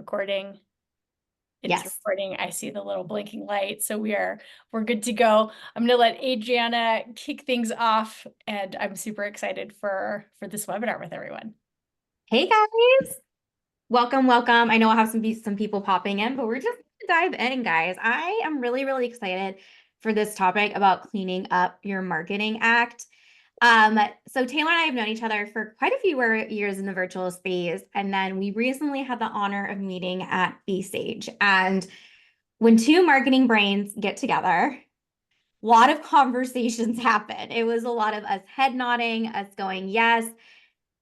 recording. It's Yes. recording. I see the little blinking light. So we're good to go. I'm gonna let Adriana kick things off, and I'm super excited for this webinar with everyone. Hey guys, welcome, welcome. I know I'll have some people popping in, but we're just gonna dive in, guys. I am really excited for this topic about cleaning up your marketing act. So Taylor and I have known each other for quite a few years in the virtual space, and then we recently had the honor of meeting at B-Stage. And when two marketing brains get together, a lot of conversations happen. It was a lot of us head nodding, us going, yes,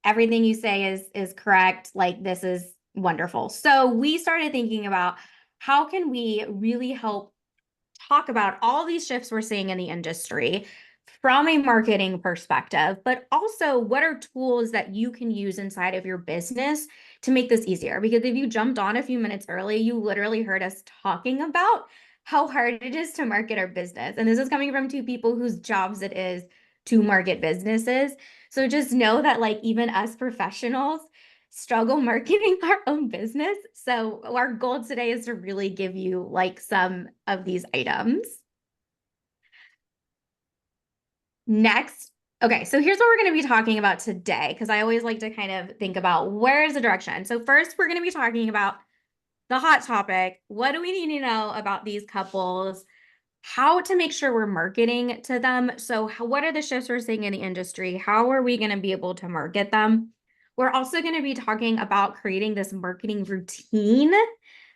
everything you say is correct. Like, this is wonderful. So we started thinking about how can we really help talk about all these shifts we're seeing in the industry from a marketing perspective, but also what are tools that you can use inside of your business to make this easier? Because if you jumped on a few minutes early, you literally heard us talking about how hard it is to market our business. And this is coming from two people whose jobs it is to market businesses. So just know that, like, even us professionals struggle marketing our own business. So our goal today is to really give you like some of these items. Next, okay, so here's what we're going to be talking about today, because I always like to kind of think about where is the direction. So first, we're going to be talking about the hot topic. What do we need to know about these couples? How to make sure we're marketing to them. So what are the shifts we're seeing in the industry? How are we going to be able to market them? We're also going to be talking about creating this marketing routine,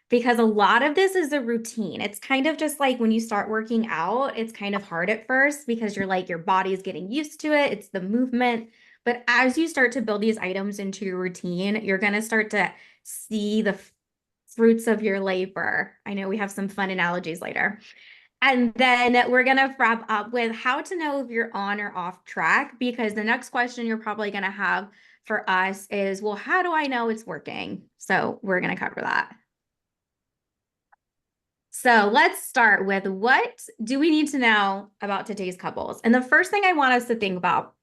because a lot of this is a routine. It's kind of just like when you start working out, it's kind of hard at first because you're like, your body's getting used to it. It's the movement. But as you start to build these items into your routine, you're going to start to see the fruits of your labor. I know we have some fun analogies later. And then we're going to wrap up with how to know if you're on or off track, because the next question you're probably going to have for us is, well, how do I know it's working? So we're going to cover that. So let's start with, what do we need to know about today's couples? And the first thing I want us to think about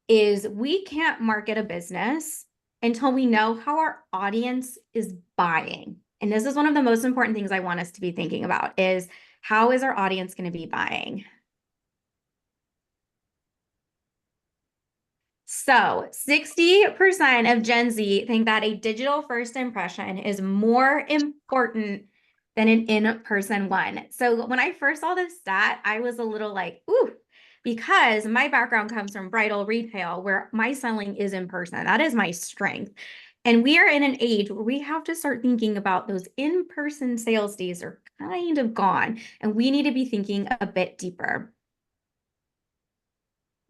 is we can't market a business until we know how our audience is buying. And this is one of the most important things I want us to be thinking about, is how is our audience going to be buying? So 60% of Gen Z think that a digital first impression is more important than an in-person one. So when I first saw this stat, I was a little like, ooh, because my background comes from bridal retail, where my selling is in person. That is my strength. And we are in an age where we have to start thinking about those in-person sales days are kind of gone, and we need to be thinking a bit deeper.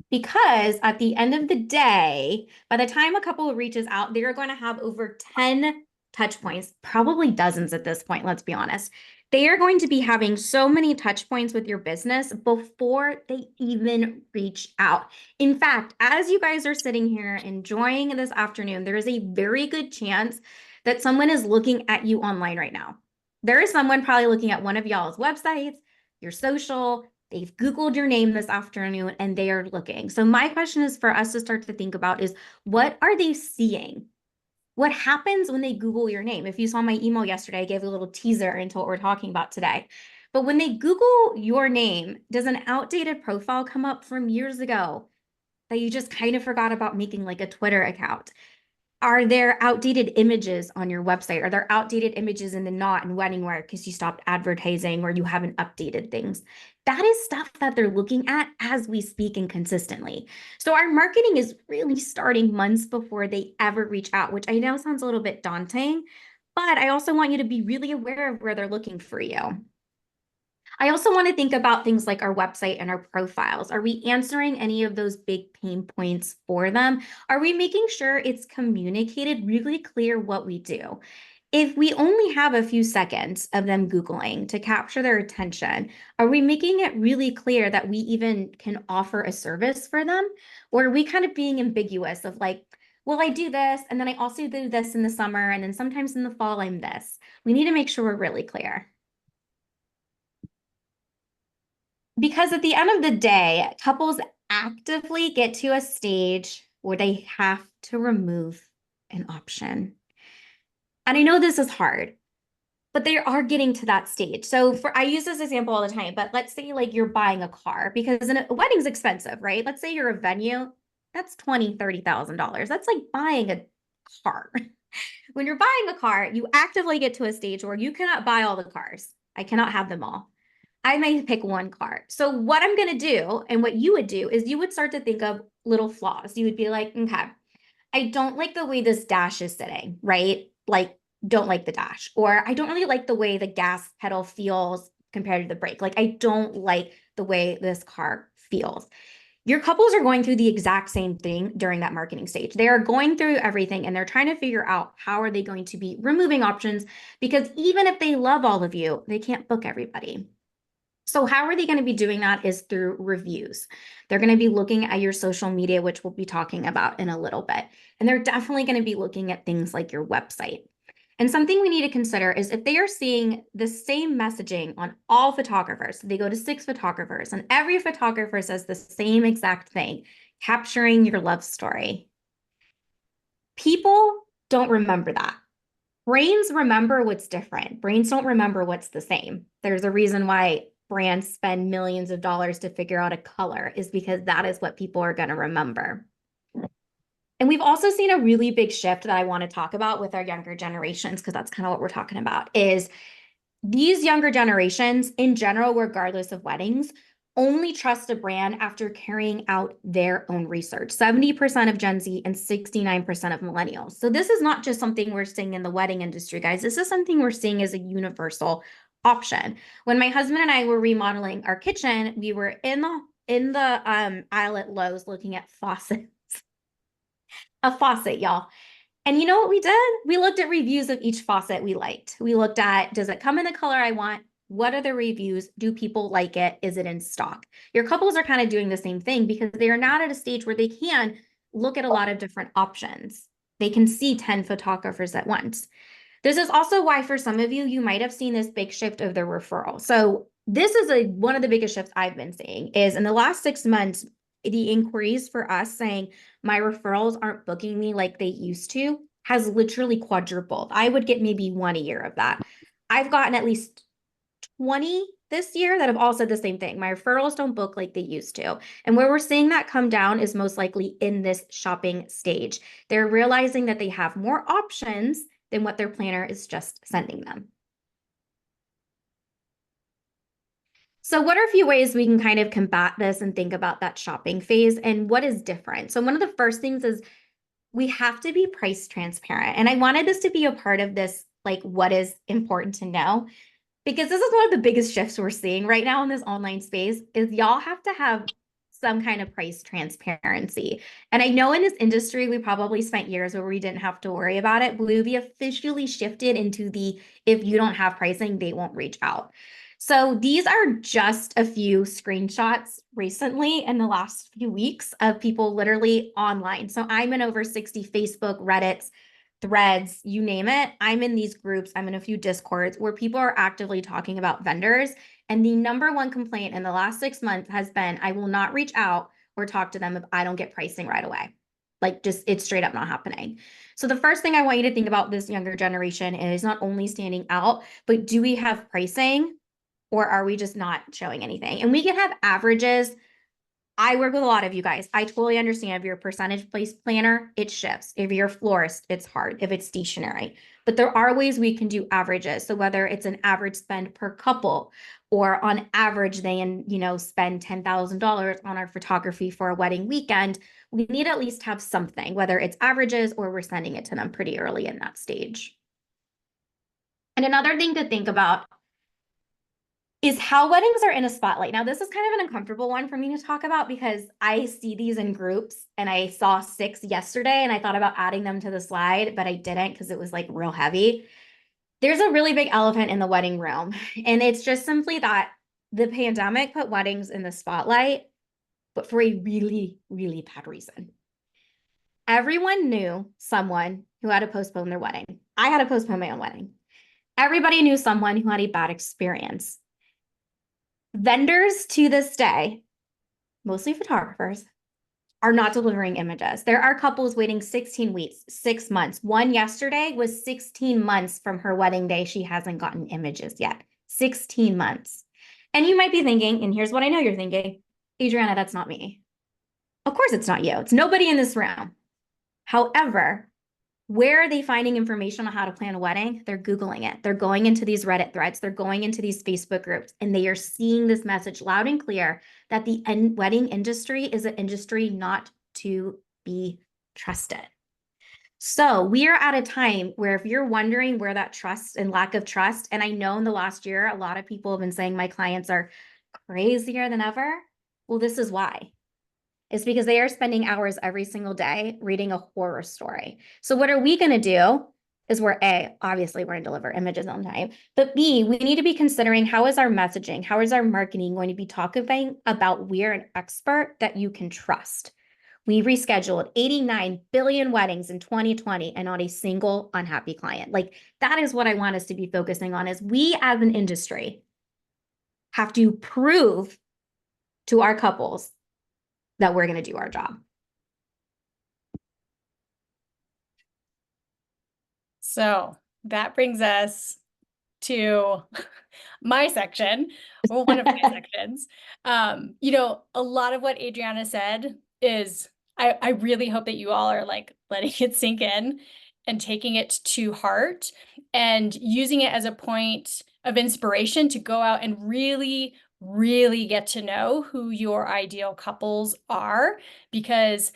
Because at the end of the day, by the time a couple reaches out, they're going to have over 10 touch points, probably dozens at this point, let's be honest. They are going to be having so many touch points with your business before they even reach out. In fact, as you guys are sitting here enjoying this afternoon, there is a very good chance that someone is looking at you online right now. There is someone probably looking at one of y'all's websites, your social. They've Googled your name this afternoon and they are looking. So my question is for us to start to think about is, what are they seeing? What happens when they Google your name? If you saw my email yesterday, I gave a little teaser into what we're talking about today. But when they Google your name, does an outdated profile come up from years ago that you just kind of forgot about making, like a Twitter account? Are there outdated images on your website? Are there outdated images in the knot and wedding wear because you stopped advertising or you haven't updated things? That is stuff that they're looking at as we speak and consistently. So our marketing is really starting months before they ever reach out, which I know sounds a little bit daunting, but I also want you to be really aware of where they're looking for you. I also want to think about things like our website and our profiles. Are we answering any of those big pain points for them? Are we making sure it's communicated really clear what we do? If we only have a few seconds of them Googling to capture their attention, are we making it really clear that we even can offer a service for them? Or are we kind of being ambiguous of like, well, I do this, and then I also do this in the summer, and then sometimes in the fall, I'm this. We need to make sure we're really clear. Because at the end of the day, couples actively get to a stage where they have to remove an option. And I know this is hard, but they are getting to that stage. So I use this example all the time, but let's say like you're buying a car because a wedding's expensive, right? Let's say you're a venue, that's $20,000, $30,000. That's like buying a car. When you're buying a car, you actively get to a stage where you cannot buy all the cars. I cannot have them all. I may pick one car. So what I'm going to do and what you would do is you would start to think of little flaws. You would be like, okay, I don't like the way this dash is sitting, right? Like, don't like the dash. Or I don't really like the way the gas pedal feels compared to the brake. Like, I don't like the way this car feels. Your couples are going through the exact same thing during that marketing stage. They are going through everything and they're trying to figure out how are they going to be removing options, because even if they love all of you, they can't book everybody. So how are they going to be doing that is through reviews. They're going to be looking at your social media, which we'll be talking about in a little bit. And they're definitely going to be looking at things like your website. And something we need to consider is if they are seeing the same messaging on all photographers, they go to 6 photographers and every photographer says the same exact thing, capturing your love story. People don't remember that. Brains remember what's different. Brains don't remember what's the same. There's a reason why brands spend millions of dollars to figure out a color, is because that is what people are going to remember. And we've also seen a really big shift that I want to talk about with our younger generations, because that's kind of what we're talking about, is these younger generations in general, regardless of weddings, only trust a brand after carrying out their own research. 70% of Gen Z and 69% of millennials. So this is not just something we're seeing in the wedding industry, guys. This is something we're seeing as a universal option. When my husband and I were remodeling our kitchen, we were in the aisle at Lowe's looking at faucets. A faucet, y'all. And you know what we did? We looked at reviews of each faucet we liked. We looked at, does it come in the color I want? What are the reviews? Do people like it? Is it in stock? Your couples are kind of doing the same thing because they are not at a stage where they can look at a lot of different options. They can see 10 photographers at once. This is also why for some of you, you might have seen this big shift of the referral. So this is one of the biggest shifts I've been seeing is in the last 6 months, the inquiries for us saying my referrals aren't booking me like they used to has literally quadrupled. I would get maybe 1 a year of that. I've gotten at least 20 this year that have all said the same thing. My referrals don't book like they used to. And where we're seeing that come down is most likely in this shopping stage. They're realizing that they have more options than what their planner is just sending them. So what are a few ways we can kind of combat this and think about that shopping phase and what is different? So one of the first things is we have to be price transparent. And I wanted this to be a part of this, like what is important to know, because this is one of the biggest shifts we're seeing right now in this online space is y'all have to have some kind of price transparency. And I know in this industry, we probably spent years where we didn't have to worry about it, but we officially shifted into the, if you don't have pricing, they won't reach out. So these are just a few screenshots recently in the last few weeks of people literally online. So I'm in over 60 Facebook, Reddits, Threads, you name it. I'm in these groups. I'm in a few Discords where people are actively talking about vendors. And the number one complaint in the last 6 months has been, I will not reach out or talk to them if I don't get pricing right away. Like just, it's straight up not happening. So the first thing I want you to think about this younger generation is not only standing out, but do we have pricing? Or are we just not showing anything? And we can have averages. I work with a lot of you guys. I totally understand if you're a percentage place planner, it shifts. If you're a florist, it's hard. If it's stationary, but there are ways we can do averages. So whether it's an average spend per couple, or on average, they spend $10,000 on our photography for a wedding weekend, we need to at least have something, whether it's averages or we're sending it to them pretty early in that stage. And another thing to think about is how weddings are in a spotlight. Now, this is kind of an uncomfortable one for me to talk about because I see these in groups and I saw 6 yesterday and I thought about adding them to the slide, but I didn't because it was like real heavy. There's a really big elephant in the wedding room, and it's just simply that the pandemic put weddings in the spotlight, but for a really, really bad reason. Everyone knew someone who had to postpone their wedding. I had to postpone my own wedding. Everybody knew someone who had a bad experience. Vendors to this day, mostly photographers, are not delivering images. There are couples waiting 16 weeks, 6 months. One yesterday was 16 months from her wedding day. She hasn't gotten images yet. 16 months. And you might be thinking, and here's what I know you're thinking, Adriana, that's not me. Of course it's not you. It's nobody in this room. However, where are they finding information on how to plan a wedding? They're Googling it. They're going into these Reddit threads. They're going into these Facebook groups, and they are seeing this message loud and clear that the wedding industry is an industry not to be trusted. So we are at a time where if you're wondering where that trust and lack of trust, and I know in the last year, a lot of people have been saying my clients are crazier than ever. Well, this is why. It's because they are spending hours every single day reading a horror story. So what are we going to do is obviously we're going to deliver images on time, but B, we need to be considering how is our messaging, how is our marketing going to be talking about we're an expert that you can trust. We rescheduled 89 billion weddings in 2020 and not a single unhappy client. Like that is what I want us to be focusing on is we as an industry have to prove to our couples that we're going to do our job. So that brings us to my section, or one of my sections. A lot of what Adriana said is, I really hope that you all are like letting it sink in and taking it to heart and using it as a point of inspiration to go out and really, really get to know who your ideal couples are, because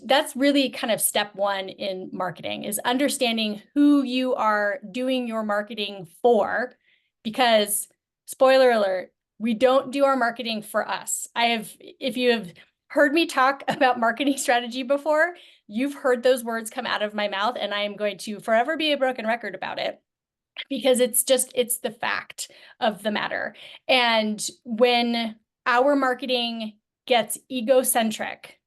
that's really kind of step one in marketing is understanding who you are doing your marketing for, because spoiler alert, we don't do our marketing for us. If you have heard me talk about marketing strategy before, you've heard those words come out of my mouth, and I am going to forever be a broken record about it because it's the fact of the matter. And when our marketing gets egocentric,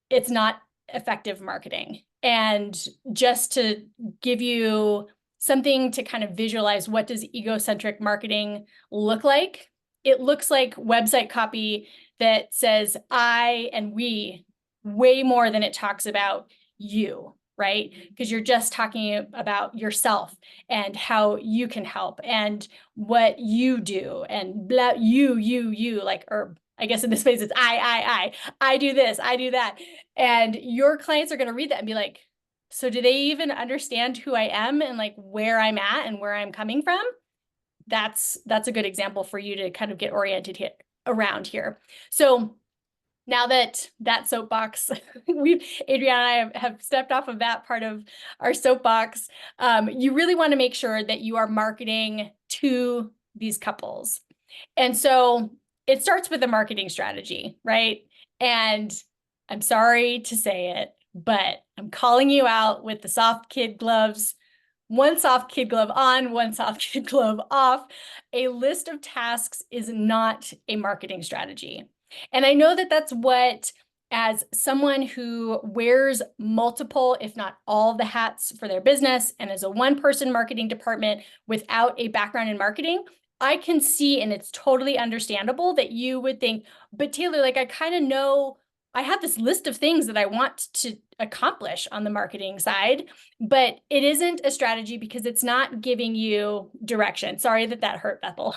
it's not effective marketing. And just to give you something to kind of visualize, what does egocentric marketing look like? It looks like website copy that says I and we way more than it talks about you, right? Because you're just talking about yourself and how you can help and what you do and blah, you, like, or I guess in this case, it's I do this, I do that. And your clients are going to read that and be like, so do they even understand who I am and like where I'm at and where I'm coming from? That's a good example for you to kind of get oriented around here. So now that soapbox, Adriana and I have stepped off of that part of our soapbox, you really want to make sure that you are marketing to these couples. And so it starts with a marketing strategy, right? And I'm sorry to say it, but I'm calling you out with the soft kid gloves. One soft kid glove on, one soft kid glove off. A list of tasks is not a marketing strategy. And I know that that's what, as someone who wears multiple, if not all the hats for their business, and as a one-person marketing department without a background in marketing, I can see, and it's totally understandable that you would think, but Taylor, like I kind of know, I have this list of things that I want to accomplish on the marketing side, but it isn't a strategy because it's not giving you direction. Sorry that hurt, Bethel.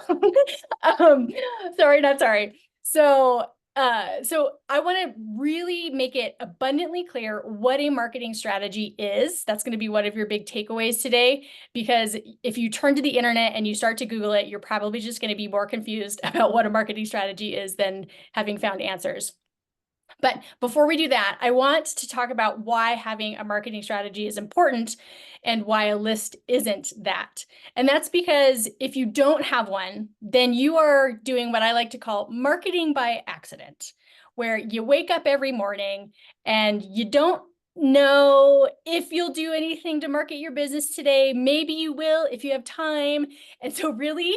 Sorry, not sorry. So I want to really make it abundantly clear what a marketing strategy is. That's going to be one of your big takeaways today, because if you turn to the internet and you start to Google it, you're probably just going to be more confused about what a marketing strategy is than having found answers. But before we do that, I want to talk about why having a marketing strategy is important and why a list isn't that. And that's because if you don't have one, then you are doing what I like to call marketing by accident, where you wake up every morning and you don't know if you'll do anything to market your business today. Maybe you will if you have time. And so really,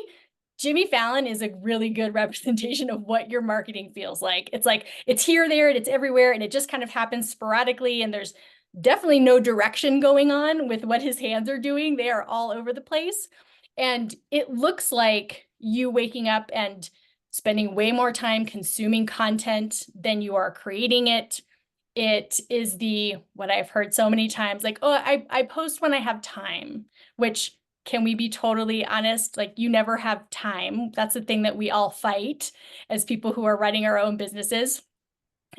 Jimmy Fallon is a really good representation of what your marketing feels like. It's like, it's here, there, and it's everywhere, and it just kind of happens sporadically, and there's definitely no direction going on with what his hands are doing. They are all over the place. And it looks like you waking up and spending way more time consuming content than you are creating it. It is what I've heard so many times, like, oh, I post when I have time, which, can we be totally honest? Like, you never have time. That's the thing that we all fight as people who are running our own businesses.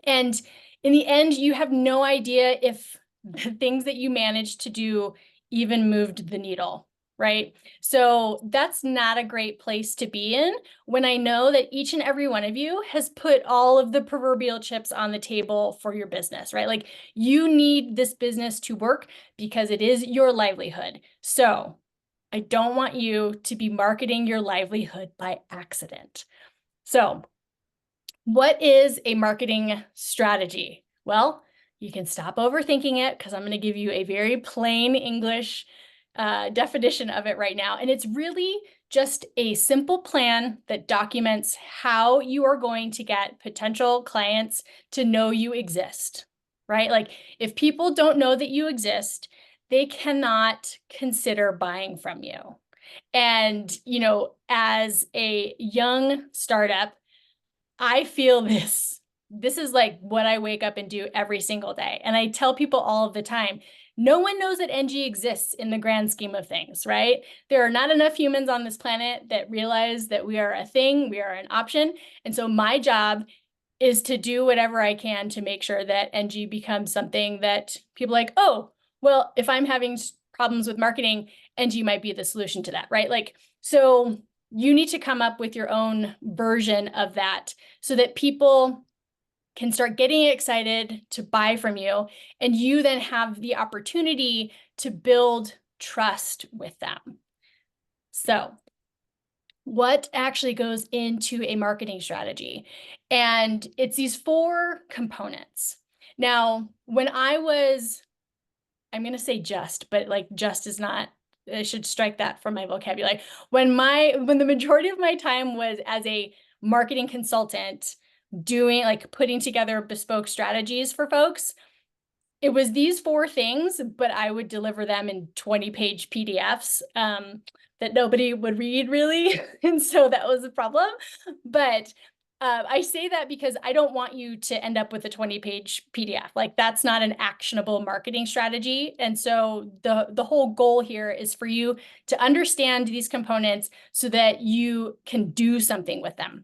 And in the end, you have no idea if the things that you managed to do even moved the needle, right? So that's not a great place to be in when I know that each and every one of you has put all of the proverbial chips on the table for your business, right? Like, you need this business to work because it is your livelihood. So I don't want you to be marketing your livelihood by accident. So what is a marketing strategy? Well, you can stop overthinking it because I'm going to give you a very plain English definition of it right now. And it's really just a simple plan that documents how you are going to get potential clients to know you exist, right? Like, if people don't know that you exist, they cannot consider buying from you. And, as a young startup, I feel this. This is like what I wake up and do every single day. And I tell people all of the time, no one knows that Enji exists in the grand scheme of things, right? There are not enough humans on this planet that realize that we are a thing, we are an option. And so my job is to do whatever I can to make sure that Enji becomes something that people are like, oh, well, if I'm having problems with marketing, Enji might be the solution to that, right? Like, so you need to come up with your own version of that so that people can start getting excited to buy from you, and you then have the opportunity to build trust with them. So what actually goes into a marketing strategy? And it's these 4 components. Now, when I'm going to say but like, just is not, I should strike that from my vocabulary. When the majority of my time was as a marketing consultant, doing, like, putting together bespoke strategies for folks, it was these 4 things, but I would deliver them in 20-page PDFs that nobody would read, really. And so that was a problem. But I say that because I don't want you to end up with a 20-page PDF. Like, that's not an actionable marketing strategy. And so the whole goal here is for you to understand these components so that you can do something with them.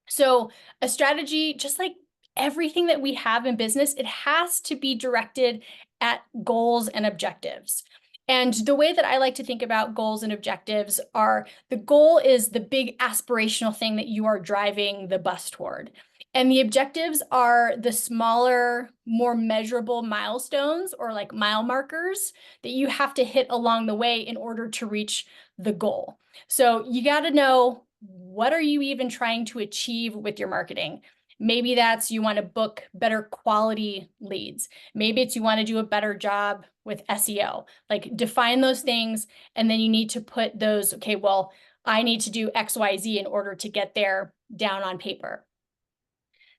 So a strategy, just like everything that we have in business, it has to be directed at goals and objectives. And the way that I like to think about goals and objectives are, the goal is the big aspirational thing that you are driving the bus toward. And the objectives are the smaller, more measurable milestones, or like mile markers, that you have to hit along the way in order to reach the goal. So you got to know, what are you even trying to achieve with your marketing? Maybe that's you want to book better quality leads. Maybe it's you want to do a better job with SEO. Like, define those things, and then you need to put those, okay, well, I need to do XYZ in order to get there down on paper.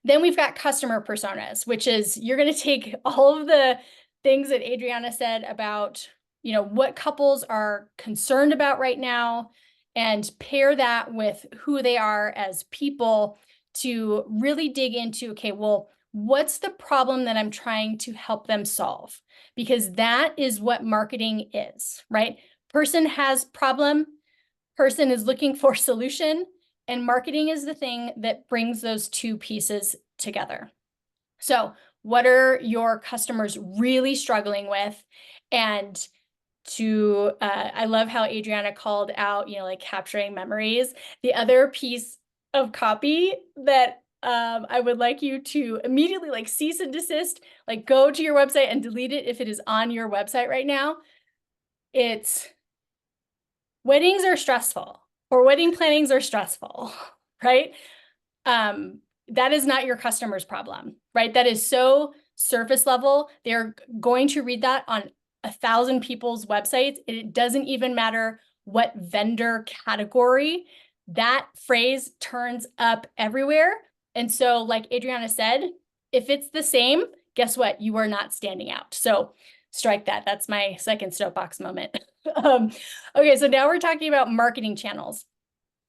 Then we've got customer personas, which is, you're going to take all of the things that Adriana said about, what couples are concerned about right now, and pair that with who they are as people to really dig into, okay, well, what's the problem that I'm trying to help them solve? Because that is what marketing is, right? Person has problem, person is looking for solution, and marketing is the thing that brings those 2 pieces together. So what are your customers really struggling with? And I love how Adriana called out, like, capturing memories. The other piece of copy that I would like you to immediately, like, cease and desist, like, go to your website and delete it if it is on your website right now. It's, weddings are stressful, or wedding plannings are stressful, right? That is not your customer's problem, right? That is so surface level. They're going to read that on 1,000 people's websites. It doesn't even matter what vendor category. That phrase turns up everywhere. And so, like Adriana said, if it's the same, guess what? You are not standing out. So strike that. That's my second soapbox moment. Okay, so now we're talking about marketing channels.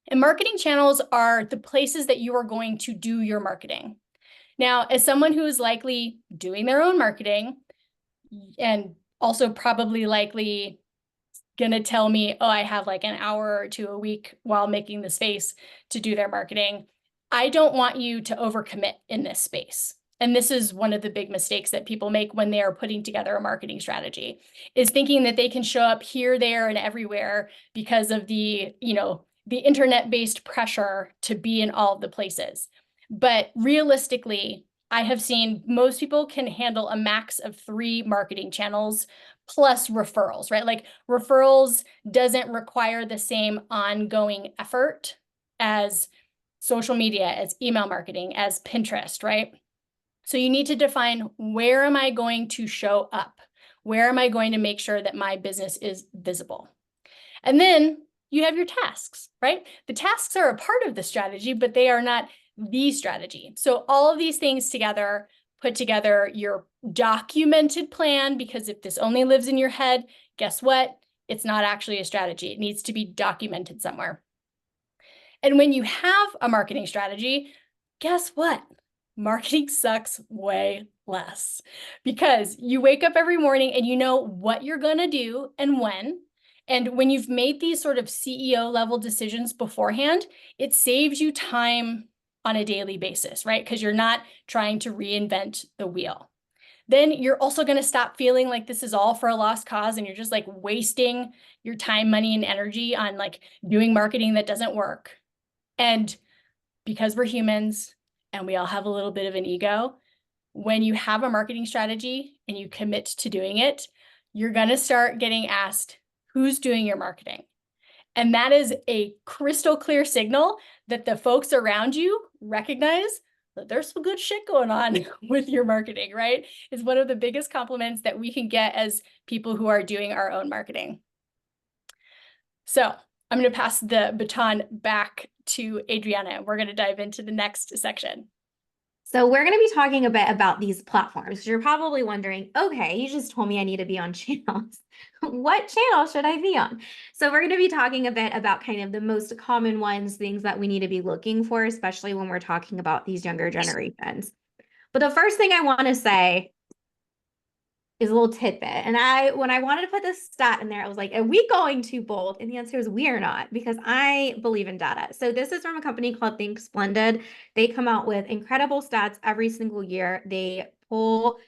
And marketing channels are the places that you are going to do your marketing. Now, as someone who is likely doing their own marketing and also probably likely going to tell me, oh, I have like an hour or two a week while making the space to do their marketing, I don't want you to overcommit in this space. And this is one of the big mistakes that people make when they are putting together a marketing strategy, is thinking that they can show up here, there, and everywhere because of the, the internet-based pressure to be in all of the places. But realistically, I have seen most people can handle a max of 3 marketing channels plus referrals, right? Like referrals doesn't require the same ongoing effort as social media, as email marketing, as Pinterest, right? So you need to define, where am I going to show up? Where am I going to make sure that my business is visible? And then you have your tasks, right? The tasks are a part of the strategy, but they are not the strategy. So all of these things together, put together your documented plan, because if this only lives in your head, guess what? It's not actually a strategy. It needs to be documented somewhere. And when you have a marketing strategy, guess what? Marketing sucks way less, because you wake up every morning and you know what you're going to do and when. And when you've made these sort of CEO level decisions beforehand, it saves you time on a daily basis, right? Because you're not trying to reinvent the wheel. Then you're also going to stop feeling like this is all for a lost cause and you're just like wasting your time, money, and energy on like doing marketing that doesn't work. And because we're humans and we all have a little bit of an ego, when you have a marketing strategy and you commit to doing it, you're going to start getting asked, who's doing your marketing? And that is a crystal clear signal that the folks around you recognize that there's some good shit going on with your marketing, right? It's one of the biggest compliments that we can get as people who are doing our own marketing. So I'm going to pass the baton back to Adriana. We're going to dive into the next section. So we're going to be talking a bit about these platforms. You're probably wondering, okay, you just told me I need to be on channels. What channel should I be on? So we're going to be talking a bit about kind of the most common ones, things that we need to be looking for, especially when we're talking about these younger generations. But the first thing I want to say is a little tidbit. And when I wanted to put this stat in there, I was like, are we going too bold? And the answer is we are not, because I believe in data. So this is from a company called Think Splendid. They come out with incredible stats every single year. They pull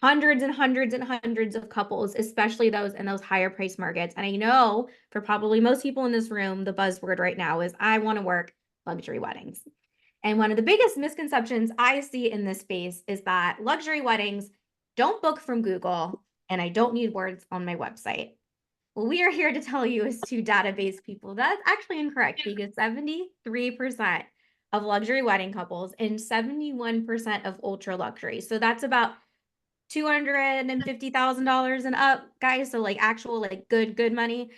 hundreds and hundreds and hundreds of couples, especially those in those higher price markets. And I know for probably most people in this room, the buzzword right now is I want to work luxury weddings. And one of the biggest misconceptions I see in this space is that luxury weddings don't book from Google, and I don't need words on my website. Well, we are here to tell you as two database people, that's actually incorrect, because 73% of luxury wedding couples and 71% of ultra luxury. So that's about $250,000 and up, guys. So like actual like good money.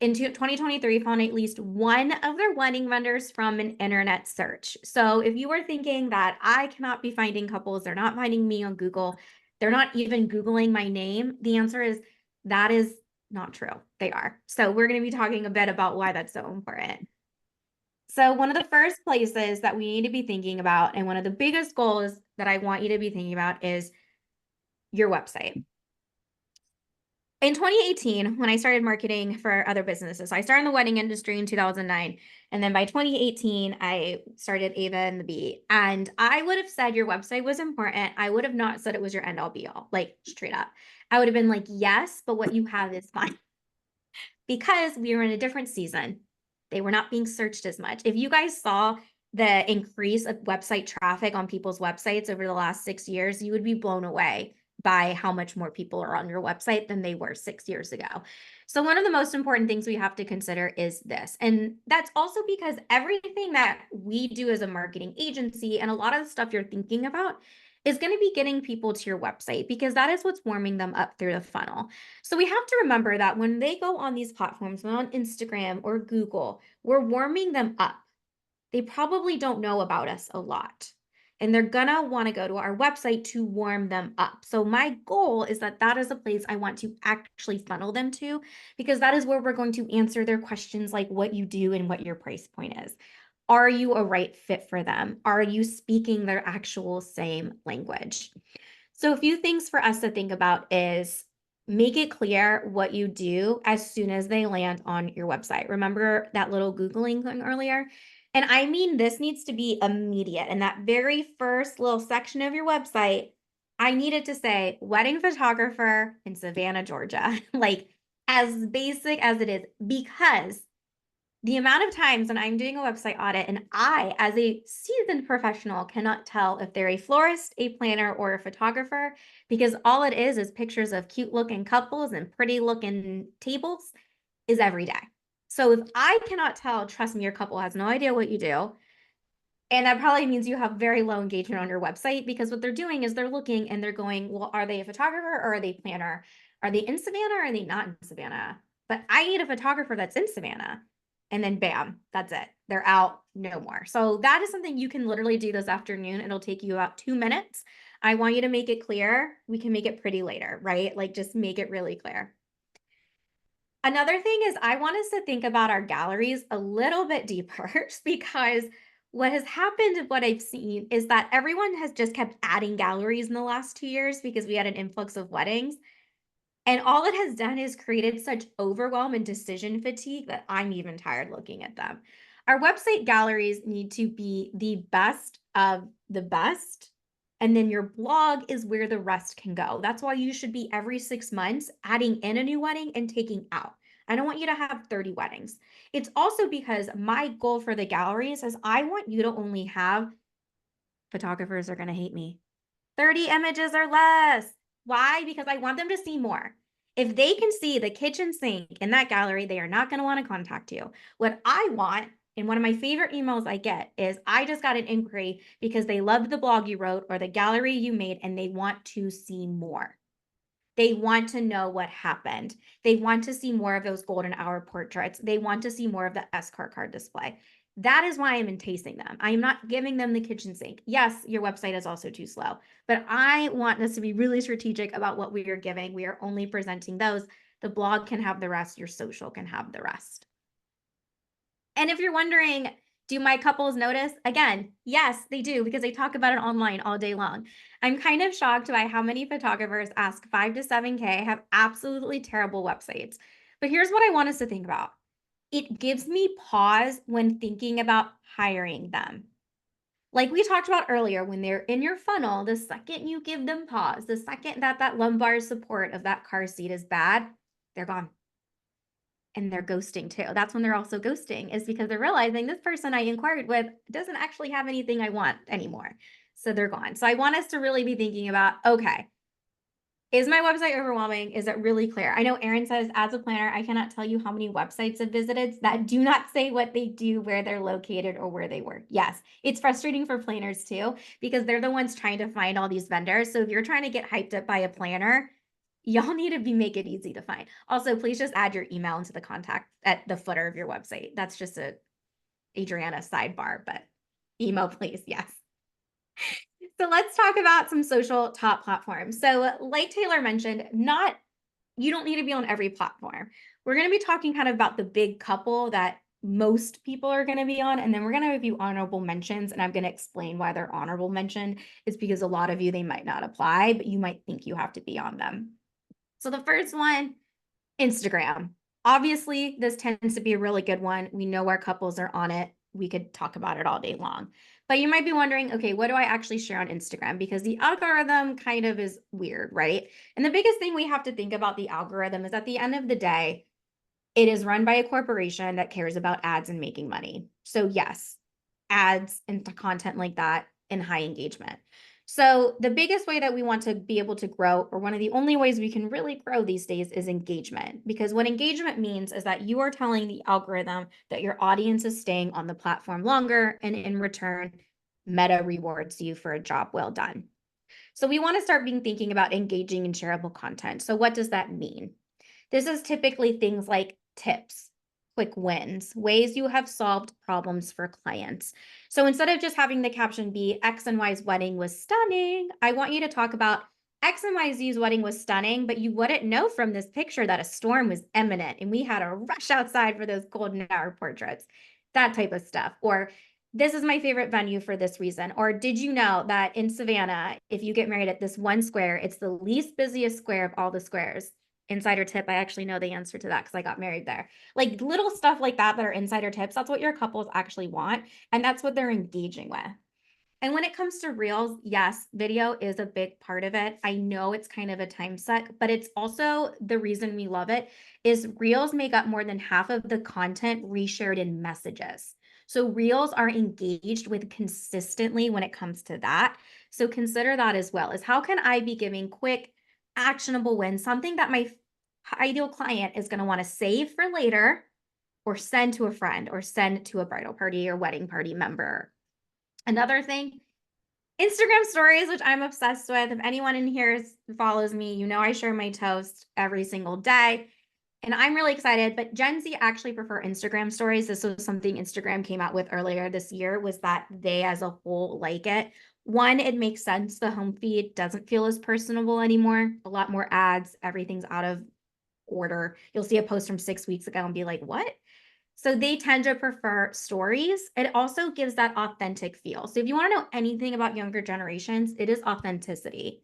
In 2023 found at least one of their wedding vendors from an internet search. So if you are thinking that I cannot be finding couples, they're not finding me on Google, they're not even Googling my name, the answer is that is not true. They are. So we're going to be talking a bit about why that's so important. So one of the first places that we need to be thinking about, and one of the biggest goals that I want you to be thinking about, is your website. In 2018, when I started marketing for other businesses, so I started in the wedding industry in 2009. And then by 2018, I started Ava and the Bee. And I would have said your website was important. I would have not said it was your end all be all, like straight up. I would have been like, yes, but what you have is fine. Because we were in a different season. They were not being searched as much. If you guys saw the increase of website traffic on people's websites over the last 6 years, you would be blown away by how much more people are on your website than they were 6 years ago. So one of the most important things we have to consider is this. And that's also because everything that we do as a marketing agency and a lot of the stuff you're thinking about is going to be getting people to your website, because that is what's warming them up through the funnel. So we have to remember that when they go on these platforms, when on Instagram or Google, we're warming them up. They probably don't know about us a lot. and they're gonna want to go to our website to warm them up. So my goal is that that is a place I want to actually funnel them to, because that is where we're going to answer their questions like what you do and what your price point is. Are you a right fit for them? Are you speaking their actual same language? So a few things for us to think about is make it clear what you do as soon as they land on your website. Remember that little Googling thing earlier? And I mean, this needs to be immediate. In that very first little section of your website, I needed to say wedding photographer in Savannah, Georgia, like as basic as it is, because the amount of times when I'm doing a website audit and I, as a seasoned professional, cannot tell if they're a florist, a planner, or a photographer, because all it is pictures of cute looking couples and pretty looking tables, is every day. So if I cannot tell, trust me, your couple has no idea what you do. And that probably means you have very low engagement on your website, because what they're doing is they're looking and they're going, well, are they a photographer or are they a planner? Are they in Savannah or are they not in Savannah? But I need a photographer that's in Savannah. And then bam, that's it. They're out, no more. So that is something you can literally do this afternoon. It'll take you about 2 minutes. I want you to make it clear. We can make it pretty later, right? Like just make it really clear. Another thing is I want us to think about our galleries a little bit deeper, because what has happened and what I've seen is that everyone has just kept adding galleries in the last 2 years because we had an influx of weddings. And all it has done is created such overwhelm and decision fatigue that I'm even tired looking at them. Our website galleries need to be the best of the best. And then your blog is where the rest can go. That's why you should be every 6 months adding in a new wedding and taking out. I don't want you to have 30 weddings. It's also because my goal for the galleries is I want you to only have, photographers are going to hate me, 30 images or less. Why? Because I want them to see more. If they can see the kitchen sink in that gallery, they are not going to want to contact you. What I want, and one of my favorite emails I get, is I just got an inquiry because they loved the blog you wrote or the gallery you made and they want to see more. They want to know what happened. They want to see more of those golden hour portraits. They want to see more of the escort card display. That is why I'm enticing them. I am not giving them the kitchen sink. Yes, your website is also too slow, but I want us to be really strategic about what we are giving. We are only presenting those. The blog can have the rest. Your social can have the rest. And if you're wondering, do my couples notice? Again, yes, they do, because they talk about it online all day long. I'm kind of shocked by how many photographers ask 5 to 7K have absolutely terrible websites. But here's what I want us to think about. It gives me pause when thinking about hiring them. Like we talked about earlier, when they're in your funnel, the second you give them pause, the second that lumbar support of that car seat is bad, they're gone. And they're ghosting too. That's when they're also ghosting, is because they're realizing this person I inquired with doesn't actually have anything I want anymore. So they're gone. So I want us to really be thinking about, okay, is my website overwhelming? Is it really clear? I know Erin says, as a planner, I cannot tell you how many websites I've visited that do not say what they do, where they're located, or where they work. Yes, it's frustrating for planners too, because they're the ones trying to find all these vendors. So if you're trying to get hyped up by a planner, y'all need to make it easy to find. Also, please just add your email into the contact at the footer of your website. That's just a Adriana sidebar, but email, please. Yes. So let's talk about some social top platforms. So like Taylor mentioned, you don't need to be on every platform. We're going to be talking kind of about the big couple that most people are going to be on. And then we're going to have a few honorable mentions. And I'm going to explain why they're honorable mention. Is because a lot of you, they might not apply, but you might think you have to be on them. So the first one, Instagram. Obviously, this tends to be a really good one. We know our couples are on it. We could talk about it all day long. But you might be wondering, okay, what do I actually share on Instagram? Because the algorithm kind of is weird, right? And the biggest thing we have to think about the algorithm is, at the end of the day, it is run by a corporation that cares about ads and making money. So yes, ads and content like that and high engagement. So the biggest way that we want to be able to grow, or one of the only ways we can really grow these days, is engagement. Because what engagement means is that you are telling the algorithm that your audience is staying on the platform longer, and in return, Meta rewards you for a job well done. So we want to start thinking about engaging and shareable content. So what does that mean? This is typically things like tips, quick wins, ways you have solved problems for clients. So instead of just having the caption be X and Y's wedding was stunning, I want you to talk about X and Y's wedding was stunning, but you wouldn't know from this picture that a storm was imminent and we had to rush outside for those golden hour portraits, that type of stuff. Or this is my favorite venue for this reason. Or did you know that in Savannah, if you get married at this one square, it's the least busiest square of all the squares? Insider tip, I actually know the answer to that because I got married there. Like little stuff like that that are insider tips, that's what your couples actually want. And that's what they're engaging with. And when it comes to reels, yes, video is a big part of it. I know it's kind of a time suck, but it's also the reason we love it is reels make up more than half of the content reshared in messages. So reels are engaged with consistently when it comes to that. So consider that as well, is how can I be giving quick, actionable wins, something that my ideal client is going to want to save for later or send to a friend or send to a bridal party or wedding party member. Another thing, Instagram stories, which I'm obsessed with. If anyone in here follows me, you know I share my toast every single day. And I'm really excited, but Gen Z actually prefer Instagram stories. This was something Instagram came out with earlier this year, was that they as a whole like it. One, it makes sense. The home feed doesn't feel as personable anymore. A lot more ads, everything's out of order. You'll see a post from 6 weeks ago and be like, what? So they tend to prefer stories. It also gives that authentic feel. So if you want to know anything about younger generations, it is authenticity.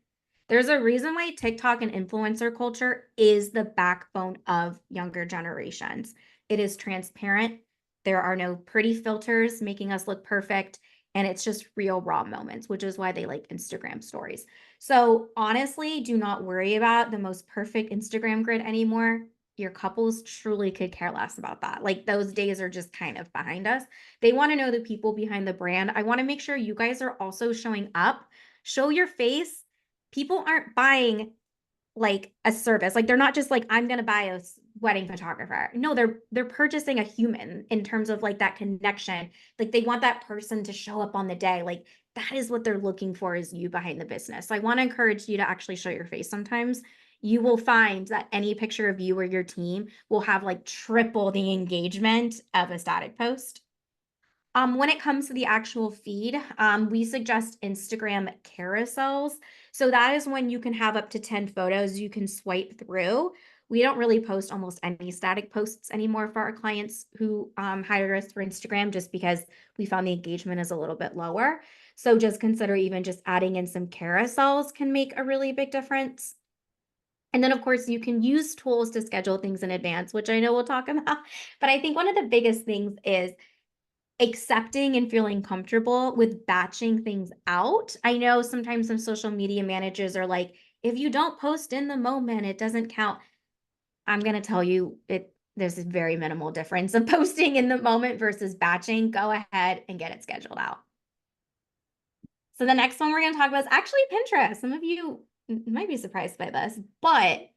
There's a reason why TikTok and influencer culture is the backbone of younger generations. It is transparent. There are no pretty filters making us look perfect. And it's just real raw moments, which is why they like Instagram stories. So honestly, do not worry about the most perfect Instagram grid anymore. Your couples truly could care less about that. Like those days are just kind of behind us. They want to know the people behind the brand. I want to make sure you guys are also showing up. Show your face. People aren't buying like a service. Like they're not just like I'm going to buy a wedding photographer. No, they're purchasing a human in terms of like that connection. Like they want that person to show up on the day. Like that is what they're looking for, is you behind the business. So I want to encourage you to actually show your face sometimes. You will find that any picture of you or your team will have like triple the engagement of a static post. When it comes to the actual feed, we suggest Instagram carousels. So that is when you can have up to 10 photos you can swipe through. We don't really post almost any static posts anymore for our clients who hired us for Instagram, just because we found the engagement is a little bit lower. So just consider even just adding in some carousels can make a really big difference. And then, of course, you can use tools to schedule things in advance, which I know we'll talk about. But I think one of the biggest things is accepting and feeling comfortable with batching things out. I know sometimes some social media managers are like, if you don't post in the moment, it doesn't count. I'm going to tell you, there's a very minimal difference of posting in the moment versus batching. Go ahead and get it scheduled out. So the next one we're going to talk about is actually Pinterest. Some of you might be surprised by this, but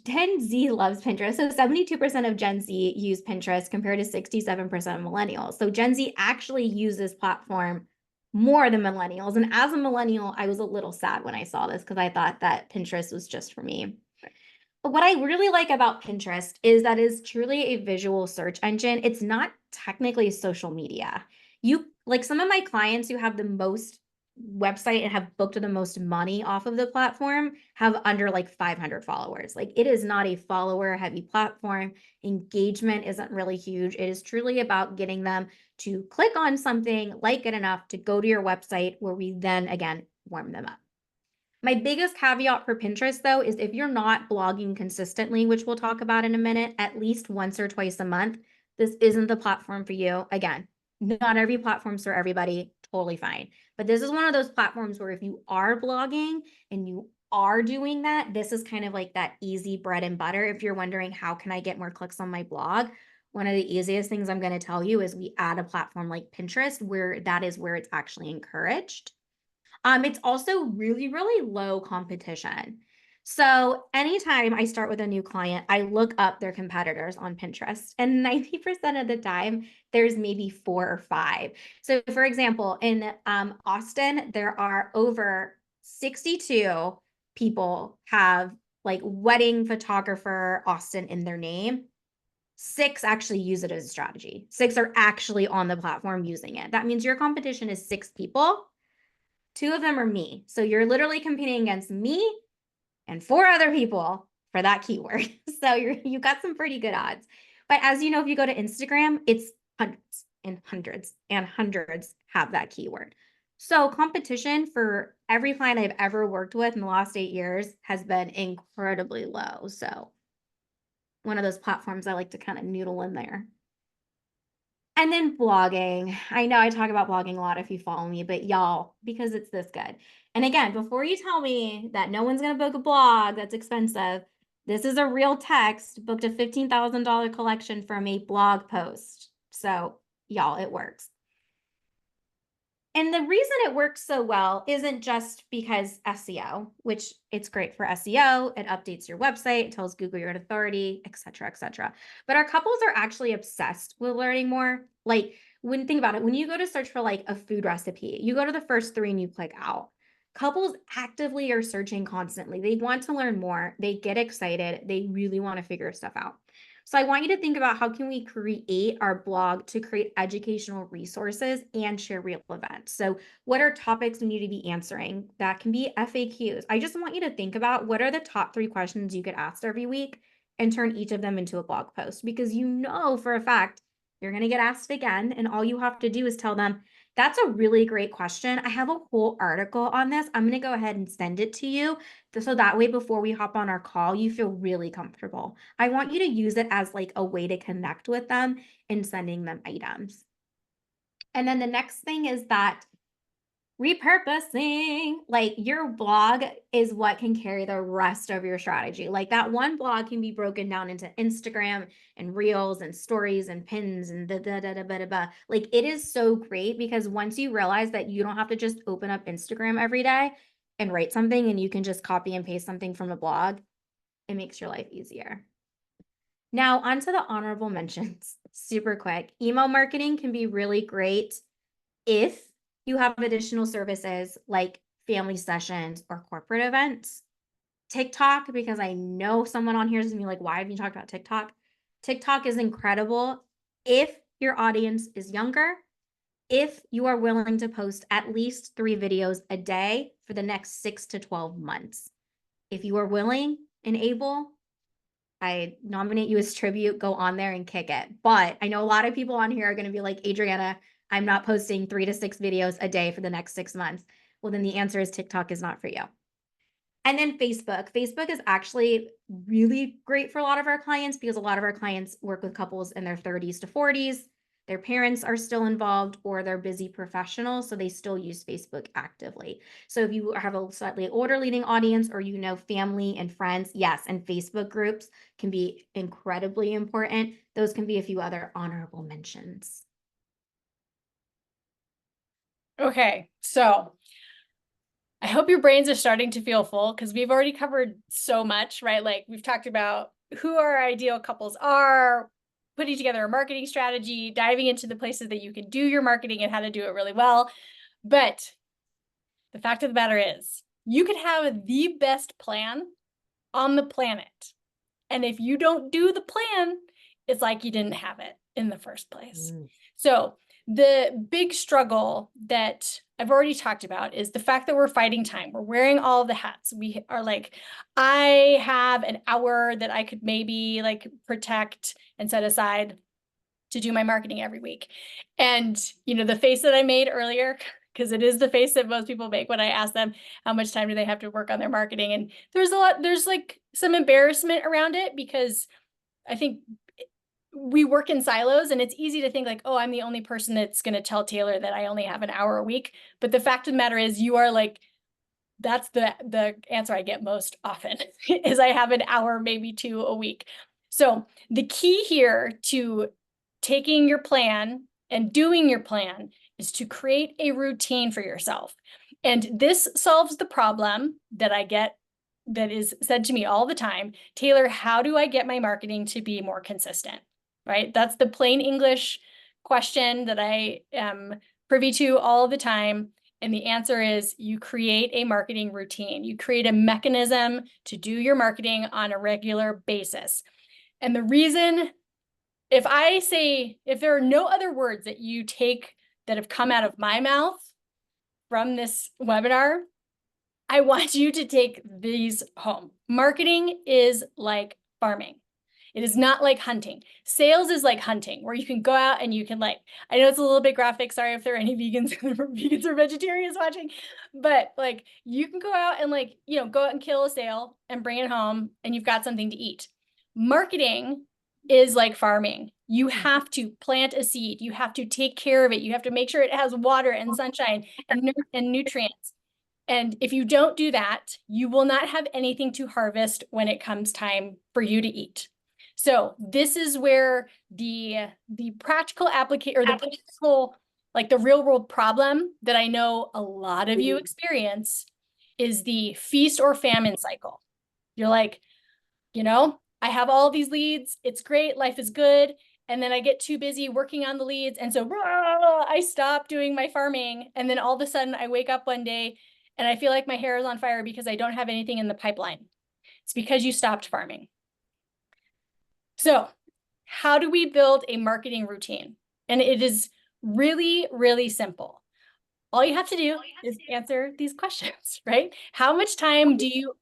Gen Z loves Pinterest. So 72% of Gen Z use Pinterest compared to 67% of millennials. So Gen Z actually uses this platform more than millennials. And as a millennial, I was a little sad when I saw this because I thought that Pinterest was just for me. But what I really like about Pinterest is that it's truly a visual search engine. It's not technically social media. You like some of my clients who have the most website and have booked the most money off of the platform have under like 500 followers. Like it is not a follower heavy platform. Engagement isn't really huge. It is truly about getting them to click on something, like it enough to go to your website, where we then again warm them up. My biggest caveat for Pinterest, though, is if you're not blogging consistently, which we'll talk about in a minute, at least once or twice a month, this isn't the platform for you. Again, not every platform's for everybody, totally fine. But this is one of those platforms where if you are blogging and you are doing that, this is kind of like that easy bread and butter. If you're wondering, how can I get more clicks on my blog? One of the easiest things I'm going to tell you is we add a platform like Pinterest, where that is where it's actually encouraged. It's also really, really low competition. So anytime I start with a new client, I look up their competitors on Pinterest, and 90% of the time, there's maybe 4 or 5. So for example, in Austin, there are over 62 people have like wedding photographer Austin in their name. 6 actually use it as a strategy. 6 are actually on the platform using it. That means your competition is 6 people. 2 of them are me. So you're literally competing against me and 4 other people for that keyword. So you got some pretty good odds. But as you know, if you go to Instagram, it's hundreds and hundreds and hundreds have that keyword. So competition for every client I've ever worked with in the last 8 years has been incredibly low. So one of those platforms I like to kind of noodle in there. And then blogging. I know I talk about blogging a lot if you follow me, but y'all, because it's this good. And again, before you tell me that no one's going to book a blog that's expensive, this is a real text, booked a $15,000 collection from a blog post. So y'all, it works. And the reason it works so well isn't just because SEO, which it's great for SEO, it updates your website, it tells Google you're an authority, et cetera, et cetera. But our couples are actually obsessed with learning more. Like, when think about it, when you go to search for like a food recipe, you go to the first 3 and you click out. Couples actively are searching constantly. They want to learn more. They get excited. They really want to figure stuff out. So I want you to think about how can we create our blog to create educational resources and share real events. So what are topics we need to be answering? That can be FAQs. I just want you to think about what are the top 3 questions you get asked every week and turn each of them into a blog post, because you know for a fact you're going to get asked again. And all you have to do is tell them, that's a really great question. I have a whole article on this. I'm going to go ahead and send it to you. So that way, before we hop on our call, you feel really comfortable. I want you to use it as like a way to connect with them and sending them items. And then the next thing is that repurposing, like your blog is what can carry the rest of your strategy. Like that one blog can be broken down into Instagram and reels and stories and pins and like it is so great, because once you realize that you don't have to just open up Instagram every day and write something and you can just copy and paste something from a blog, it makes your life easier. Now, onto the honorable mentions. Super quick. Email marketing can be really great if you have additional services like family sessions or corporate events. TikTok, because I know someone on here is gonna be like, why have you talked about TikTok? TikTok is incredible if your audience is younger, if you are willing to post at least 3 videos a day for the next 6 to 12 months. If you are willing and able, I nominate you as tribute, go on there and kick it. But I know a lot of people on here are going to be like, Adriana, I'm not posting 3 to 6 videos a day for the next 6 months. Well, then the answer is TikTok is not for you. And then Facebook. Facebook is actually really great for a lot of our clients, because a lot of our clients work with couples in their 30s to 40s. Their parents are still involved, or they're busy professionals, so they still use Facebook actively. So if you have a slightly older leading audience, or you know family and friends, yes, and Facebook groups can be incredibly important. Those can be a few other honorable mentions. Okay, so I hope your brains are starting to feel full, because we've already covered so much, right? Like we've talked about who our ideal couples are, putting together a marketing strategy, diving into the places that you can do your marketing and how to do it really well. But the fact of the matter is, you could have the best plan on the planet. And if you don't do the plan, it's like you didn't have it in the first place. So the big struggle that I've already talked about is the fact that we're fighting time. We're wearing all the hats. We are like, I have an hour that I could maybe like protect and set aside to do my marketing every week. And, you know, the face that I made earlier, because it is the face that most people make when I ask them how much time do they have to work on their marketing. And there's like some embarrassment around it, because I think we work in silos and it's easy to think like, oh, I'm the only person that's going to tell Taylor that I only have an hour a week. But the fact of the matter is, you are like, that's the answer I get most often is I have an hour, maybe 2 a week. So the key here to taking your plan and doing your plan is to create a routine for yourself. And this solves the problem that I get that is said to me all the time, Taylor, how do I get my marketing to be more consistent? Right? That's the plain English question that I am privy to all the time. And the answer is you create a marketing routine. You create a mechanism to do your marketing on a regular basis. And the reason if there are no other words that you take that have come out of my mouth from this webinar, I want you to take these home. Marketing is like farming. It is not like hunting. Sales is like hunting, where you can go out and you can like, I know it's a little bit graphic. Sorry if there are any vegans or vegetarians watching, but like you can go out and like, go out and kill a sale and bring it home and you've got something to eat. Marketing is like farming. You have to plant a seed. You have to take care of it. You have to make sure it has water and sunshine and nutrients. And if you don't do that, you will not have anything to harvest when it comes time for you to eat. So this is where the practical application, or the practical, like the real world problem that I know a lot of you experience is the feast or famine cycle. You're like, I have all these leads. It's great. Life is good. And then I get too busy working on the leads. And so I stop doing my farming. And then all of a sudden I wake up one day and I feel like my hair is on fire because I don't have anything in the pipeline. It's because you stopped farming. So how do we build a marketing routine? And it is really, really simple. All you have to do is answer these questions, right? How much time do you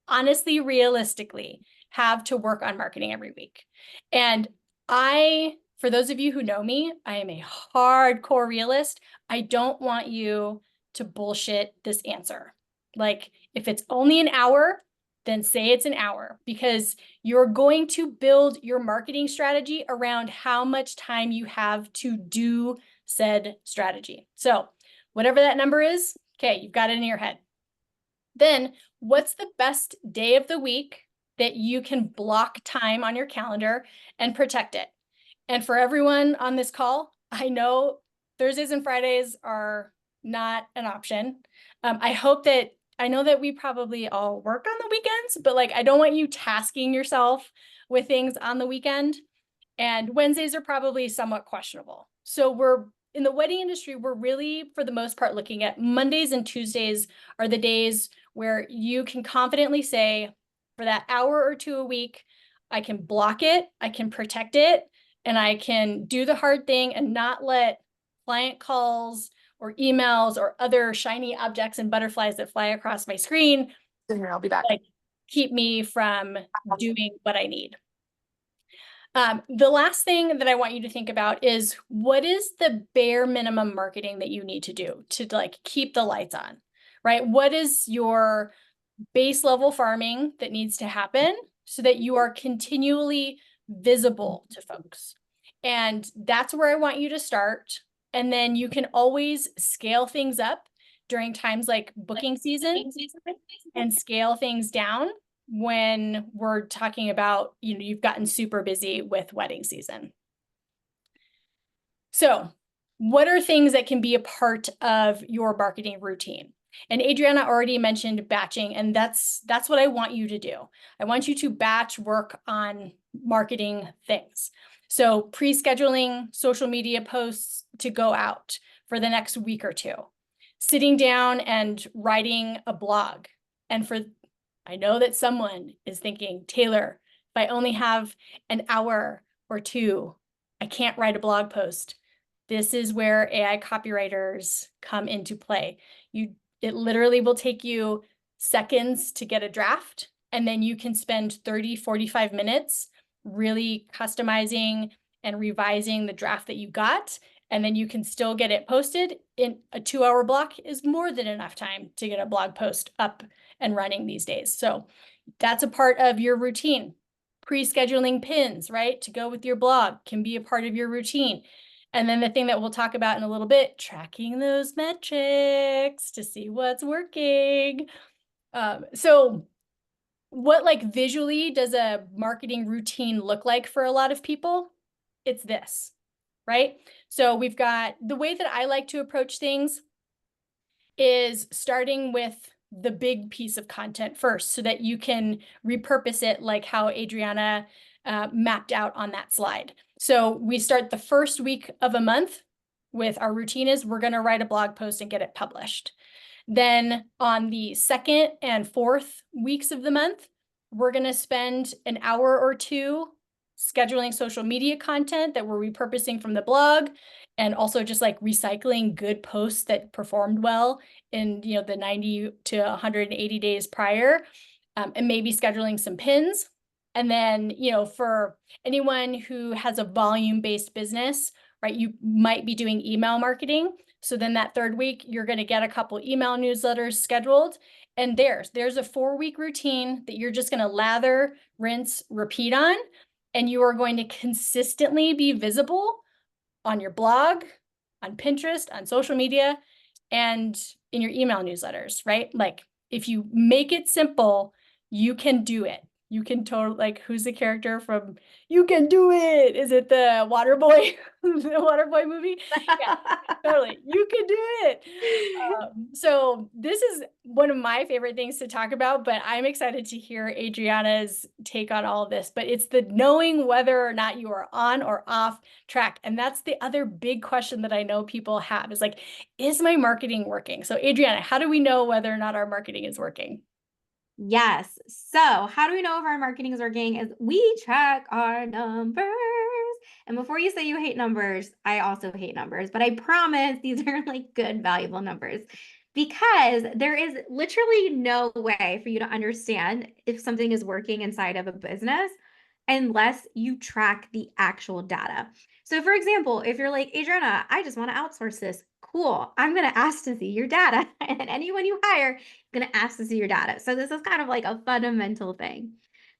honestly, realistically have to work on marketing every week? And for those of you who know me, I am a hardcore realist. I don't want you to bullshit this answer. Like, if it's only an hour, then say it's an hour, because you're going to build your marketing strategy around how much time you have to do said strategy. So whatever that number is, okay, you've got it in your head. Then what's the best day of the week that you can block time on your calendar and protect it? And for everyone on this call, I know Thursdays and Fridays are not an option. I know that we probably all work on the weekends, but like, I don't want you tasking yourself with things on the weekend. And Wednesdays are probably somewhat questionable. So in the wedding industry, we're really, for the most part, looking at Mondays and Tuesdays are the days where you can confidently say, for that hour or two a week, I can block it, I can protect it, and I can do the hard thing and not let client calls or emails or other shiny objects and butterflies that fly across my screen Here, I'll be back. like keep me from doing what I need. The last thing that I want you to think about is, what is the bare minimum marketing that you need to do to like keep the lights on, right? What is your base level farming that needs to happen so that you are continually visible to folks? And that's where I want you to start. And then you can always scale things up during times like booking season and scale things down when we're talking about, you've gotten super busy with wedding season. So what are things that can be a part of your marketing routine? And Adriana already mentioned batching, and that's what I want you to do. I want you to batch work on marketing things. So pre-scheduling social media posts to go out for the next week or two, sitting down and writing a blog. And I know that someone is thinking, Taylor, if I only have an hour or two, I can't write a blog post. This is where AI copywriters come into play. It literally will take you seconds to get a draft, and then you can spend 30, 45 minutes really customizing and revising the draft that you got, and then you can still get it posted. In a 2-hour block is more than enough time to get a blog post up and running these days. So that's a part of your routine. Pre-scheduling pins, right, to go with your blog can be a part of your routine. And then the thing that we'll talk about in a little bit, tracking those metrics to see what's working. So what like visually does a marketing routine look like for a lot of people? It's this, right? So we've got the way that I like to approach things is starting with the big piece of content first so that you can repurpose it like how Adriana mapped out on that slide. So we start the first week of a month with our routine is we're going to write a blog post and get it published. Then on the second and fourth weeks of the month, we're going to spend an hour or two scheduling social media content that we're repurposing from the blog, and also just like recycling good posts that performed well in, you know, the 90 to 180 days prior, and maybe scheduling some pins. And then, you know, for anyone who has a volume-based business, right, you might be doing email marketing. So then that third week, you're going to get a couple email newsletters scheduled. And there's a 4-week routine that you're just going to lather, rinse, repeat on. And you are going to consistently be visible on your blog, on Pinterest, on social media, and in your email newsletters, right? Like if you make it simple, you can do it. You can totally, like, who's the character from You Can Do It? Is it the Waterboy, the Waterboy movie? Yeah, totally. You can do it. So this is one of my favorite things to talk about, but I'm excited to hear Adriana's take on all of this. But it's the knowing whether or not you are on or off track. And that's the other big question that I know people have is like, is my marketing working? So Adriana, how do we know whether or not our marketing is working? Yes. So how do we know if our marketing is working? Is we track our numbers. And before you say you hate numbers, I also hate numbers, but I promise these are like good, valuable numbers because there is literally no way for you to understand if something is working inside of a business unless you track the actual data. So, for example, if you're like, Adriana, I just want to outsource this, cool. I'm going to ask to see your data. And anyone you hire, going to ask to see your data. So this is kind of like a fundamental thing.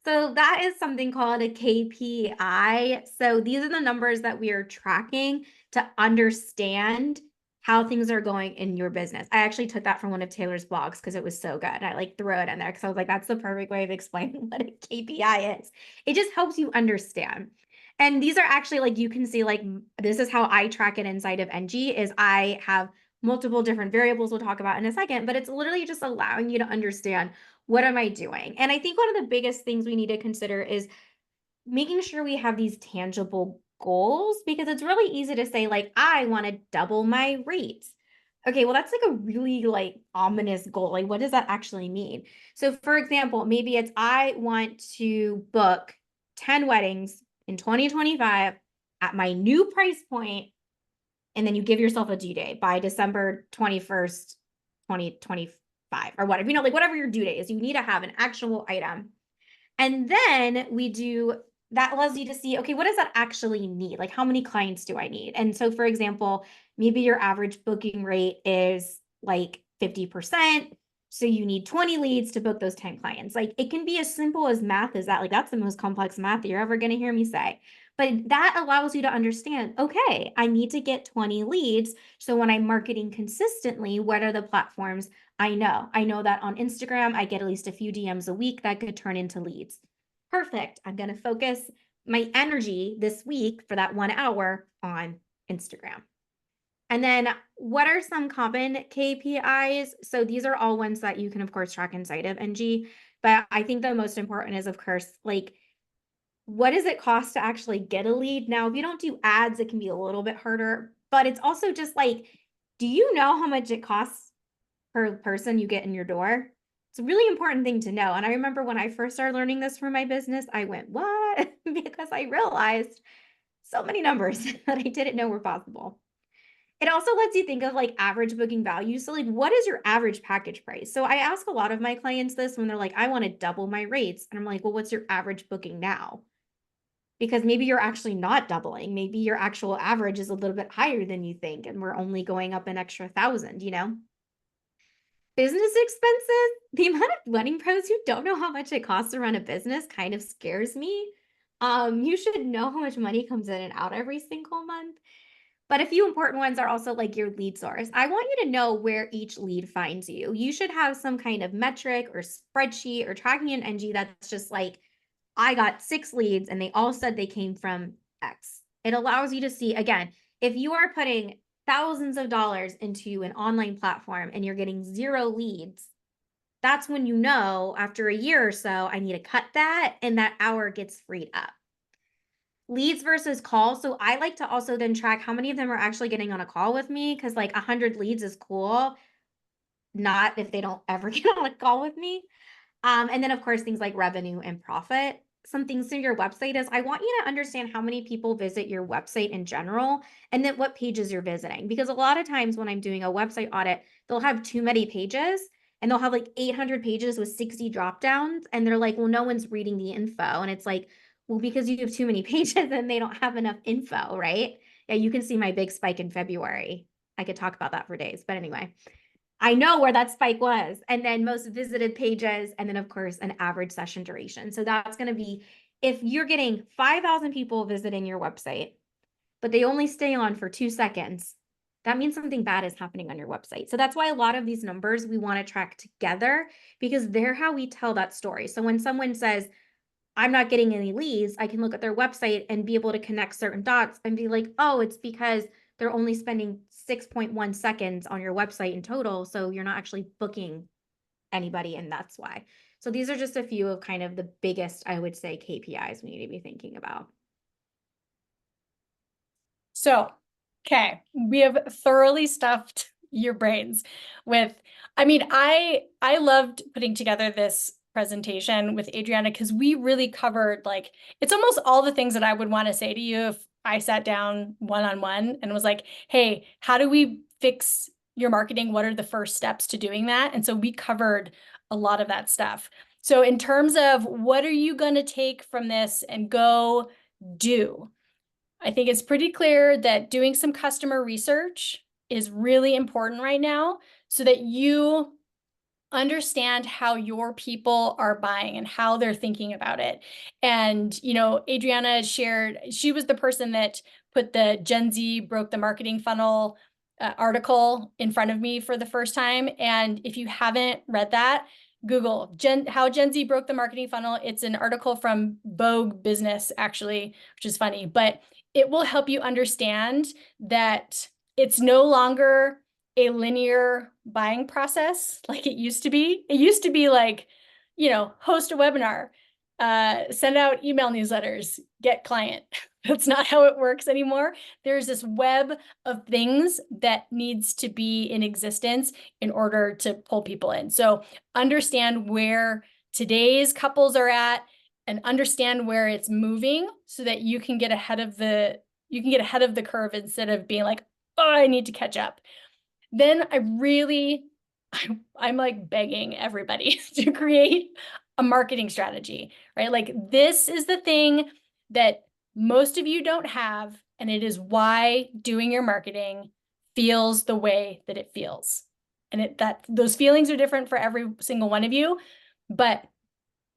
So that is something called a KPI. So these are the numbers that we are tracking to understand how things are going in your business. I actually took that from one of Taylor's blogs because it was so good. I like threw it in there because I was like, that's the perfect way of explaining what a KPI is. It just helps you understand. And these are actually like, you can see like, this is how I track it inside of Enji is I have multiple different variables we'll talk about in a second, but it's literally just allowing you to understand what am I doing? And I think one of the biggest things we need to consider is making sure we have these tangible goals because it's really easy to say like I want to double my rates. Okay, well that's like a really like ominous goal. Like what does that actually mean? So for example, maybe it's I want to book 10 weddings in 2025 at my new price point and then you give yourself a due date by December 21st, 2025 or whatever, you know, like whatever your due date is, you need to have an actual item. And then we do that allows you to see, okay, what does that actually need? Like how many clients do I need? And so for example, maybe your average booking rate is like 50%. So you need 20 leads to book those 10 clients. Like it can be as simple as math as that. Like that's the most complex math that you're ever going to hear me say. But that allows you to understand, okay, I need to get 20 leads. So when I'm marketing consistently, what are the platforms I know? I know that on Instagram, I get at least a few DMs a week that could turn into leads. Perfect. I'm going to focus my energy this week for that 1 hour on Instagram. And then what are some common KPIs? So these are all ones that you can, of course, track inside of NG. But I think the most important is, of course, like, what does it cost to actually get a lead? Now, if you don't do ads, it can be a little bit harder, but it's also just like, do you know how much it costs per person you get in your door? It's a really important thing to know. And I remember when I first started learning this for my business, I went, what? Because I realized so many numbers that I didn't know were possible. It also lets you think of like average booking value. So like, what is your average package price? So I ask a lot of my clients this when they're like, I want to double my rates. And I'm like, well, what's your average booking now? Because maybe you're actually not doubling. Maybe your actual average is a little bit higher than you think. And we're only going up an extra 1,000, you know? Business expenses, the amount of wedding pros who don't know how much it costs to run a business kind of scares me. You should know how much money comes in and out every single month. But a few important ones are also like your lead source. I want you to know where each lead finds you. You should have some kind of metric or spreadsheet or tracking in NG that's just like, I got 6 leads and they all said they came from X. It allows you to see, again, if you are putting thousands of dollars into an online platform and you're getting 0 leads, that's when you know after a year or so, I need to cut that and that hour gets freed up. Leads versus calls. So I like to also then track how many of them are actually getting on a call with me because like 100 leads is cool. Not if they don't ever get on a call with me. And then of course things like revenue and profit. some things to your website is I want you to understand how many people visit your website in general and then what pages you're visiting. Because a lot of times when I'm doing a website audit, they'll have too many pages and they'll have like 800 pages with 60 drop downs. And they're like, well, no one's reading the info. And it's like, well, because you have too many pages and they don't have enough info, right? Yeah, you can see my big spike in February. I could talk about that for days. But anyway, I know where that spike was. And then most visited pages, and then of course an average session duration. So that's going to be, if you're getting 5,000 people visiting your website, but they only stay on for 2 seconds, that means something bad is happening on your website. So that's why a lot of these numbers we want to track together, because they're how we tell that story. So when someone says, I'm not getting any leads, I can look at their website and be able to connect certain dots and be like, oh, it's because they're only spending 6.1 seconds on your website in total. So you're not actually booking anybody, and that's why. So these are just a few of kind of the biggest, I would say, KPIs we need to be thinking about. So, okay, we have thoroughly stuffed your brains with, I mean, I loved putting together this presentation with Adriana because we really covered like, it's almost all the things that I would want to say to you if I sat down one-on-one and was like, hey, how do we fix your marketing? What are the first steps to doing that? And so we covered a lot of that stuff. So in terms of what are you going to take from this and go do? I think it's pretty clear that doing some customer research is really important right now so that you understand how your people are buying and how they're thinking about it. And, you know, Adriana shared, she was the person that put the Gen Z broke the marketing funnel article in front of me for the first time. And if you haven't read that, Google how Gen Z broke the marketing funnel. It's an article from Vogue Business, actually, which is funny, but it will help you understand that it's no longer a linear buying process like it used to be. It used to be like, you know, host a webinar, send out email newsletters, get client. That's not how it works anymore. There's this web of things that needs to be in existence in order to pull people in. So understand where today's couples are at and understand where it's moving so that you can get ahead of the curve instead of being like, oh, I need to catch up. Then I'm like begging everybody to create a marketing strategy, right? Like this is the thing that most of you don't have, and it is why doing your marketing feels the way that it feels. And that those feelings are different for every single one of you, but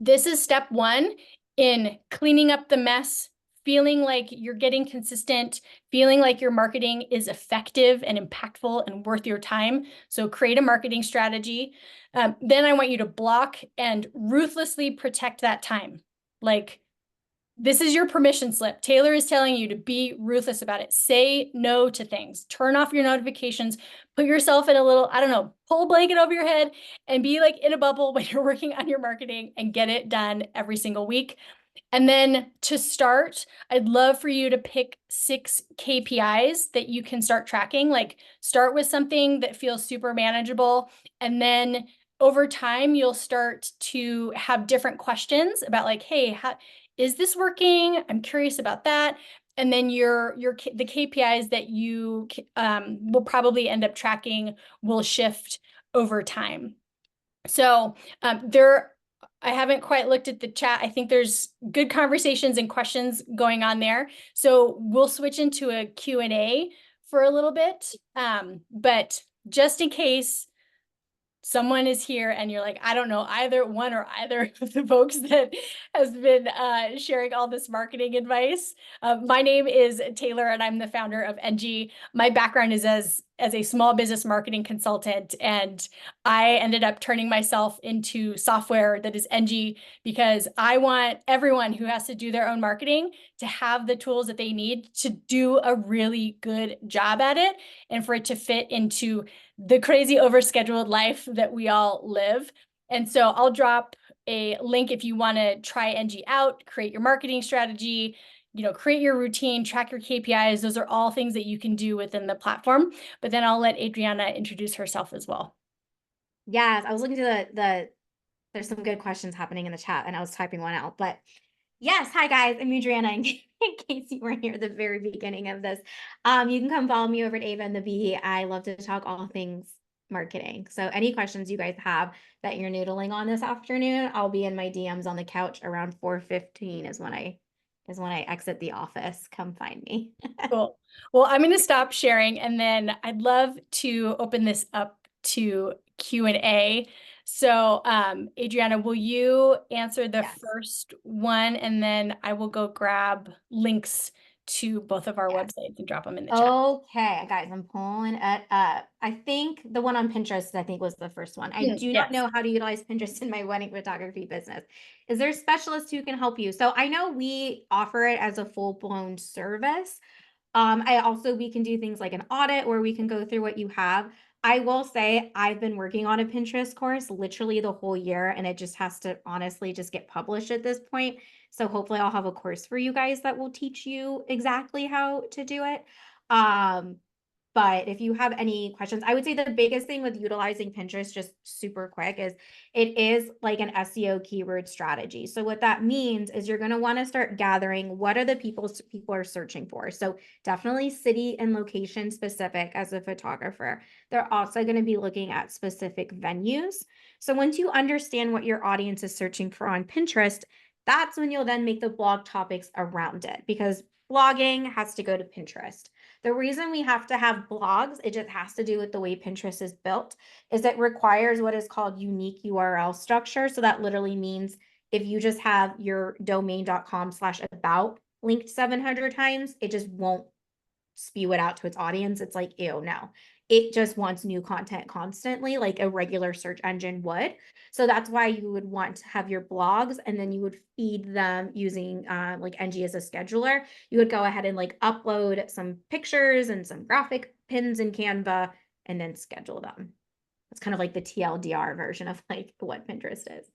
this is step one in cleaning up the mess, feeling like you're getting consistent, feeling like your marketing is effective and impactful and worth your time. So create a marketing strategy. Then I want you to block and ruthlessly protect that time. Like, this is your permission slip. Taylor is telling you to be ruthless about it. Say no to things. Turn off your notifications. Put yourself in a little, I don't know, pull a blanket over your head and be like in a bubble when you're working on your marketing and get it done every single week. And then to start, I'd love for you to pick 6 KPIs that you can start tracking. Like start with something that feels super manageable. And then over time, you'll start to have different questions about like, hey, how is this working? I'm curious about that. And then the KPIs that you will probably end up tracking will shift over time. So I haven't quite looked at the chat. I think there's good conversations and questions going on there. So we'll switch into a Q&A for a little bit. But just in case someone is here and you're like, I don't know either one or either of the folks that has been sharing all this marketing advice. My name is Taylor and I'm the founder of Enji. My background is as a small business marketing consultant, and I ended up turning myself into software that is Enji because I want everyone who has to do their own marketing to have the tools that they need to do a really good job at it and for it to fit into the crazy overscheduled life that we all live. And so I'll drop a link if you want to try Enji out, create your marketing strategy, you know, create your routine, track your KPIs. Those are all things that you can do within the platform. But then I'll let Adriana introduce herself as well. Yes, I was looking to there's some good questions happening in the chat and I was typing one out, but Yes, hi guys, I'm Adriana. In case you weren't here at the very beginning of this, you can come follow me over at Ava and the Bee. I love to talk all things marketing. So any questions you guys have that you're noodling on this afternoon, I'll be in my DMs on the couch around 4:15 is when I exit the office. Come find me. Cool. Well, I'm going to stop sharing and then I'd love to open this up to Q&A. So, Adriana, will you answer the Yes. first one and then I will go grab links to both of our Yes. websites and drop them in the chat. Okay, guys, I'm pulling it up. I think the one on Pinterest, I think was the first one. I do not Yes. know how to utilize Pinterest in my wedding photography business. Is there a specialist who can help you? So I know we offer it as a full-blown service. We can do things like an audit where we can go through what you have. I will say I've been working on a Pinterest course literally the whole year, and it just has to honestly just get published at this point. So hopefully I'll have a course for you guys that will teach you exactly how to do it. Um, but if you have any questions, I would say the biggest thing with utilizing Pinterest, just super quick, is it is like an SEO keyword strategy. So what that means is you're going to want to start gathering what are the people are searching for. So definitely city and location specific as a photographer. They're also going to be looking at specific venues. So once you understand what your audience is searching for on Pinterest, that's when you'll then make the blog topics around it, because blogging has to go to Pinterest. The reason we have to have blogs, it just has to do with the way Pinterest is built, is it requires what is called unique URL structure. So that literally means if you just have your domain.com/about linked 700 times, it just won't spew it out to its audience. It's like, ew, no. It just wants new content constantly, like a regular search engine would. So that's why you would want to have your blogs, and then you would feed them using like Enji as a scheduler. You would go ahead and like upload some pictures and some graphic pins in Canva and then schedule them. It's kind of like the TLDR version of like what Pinterest is.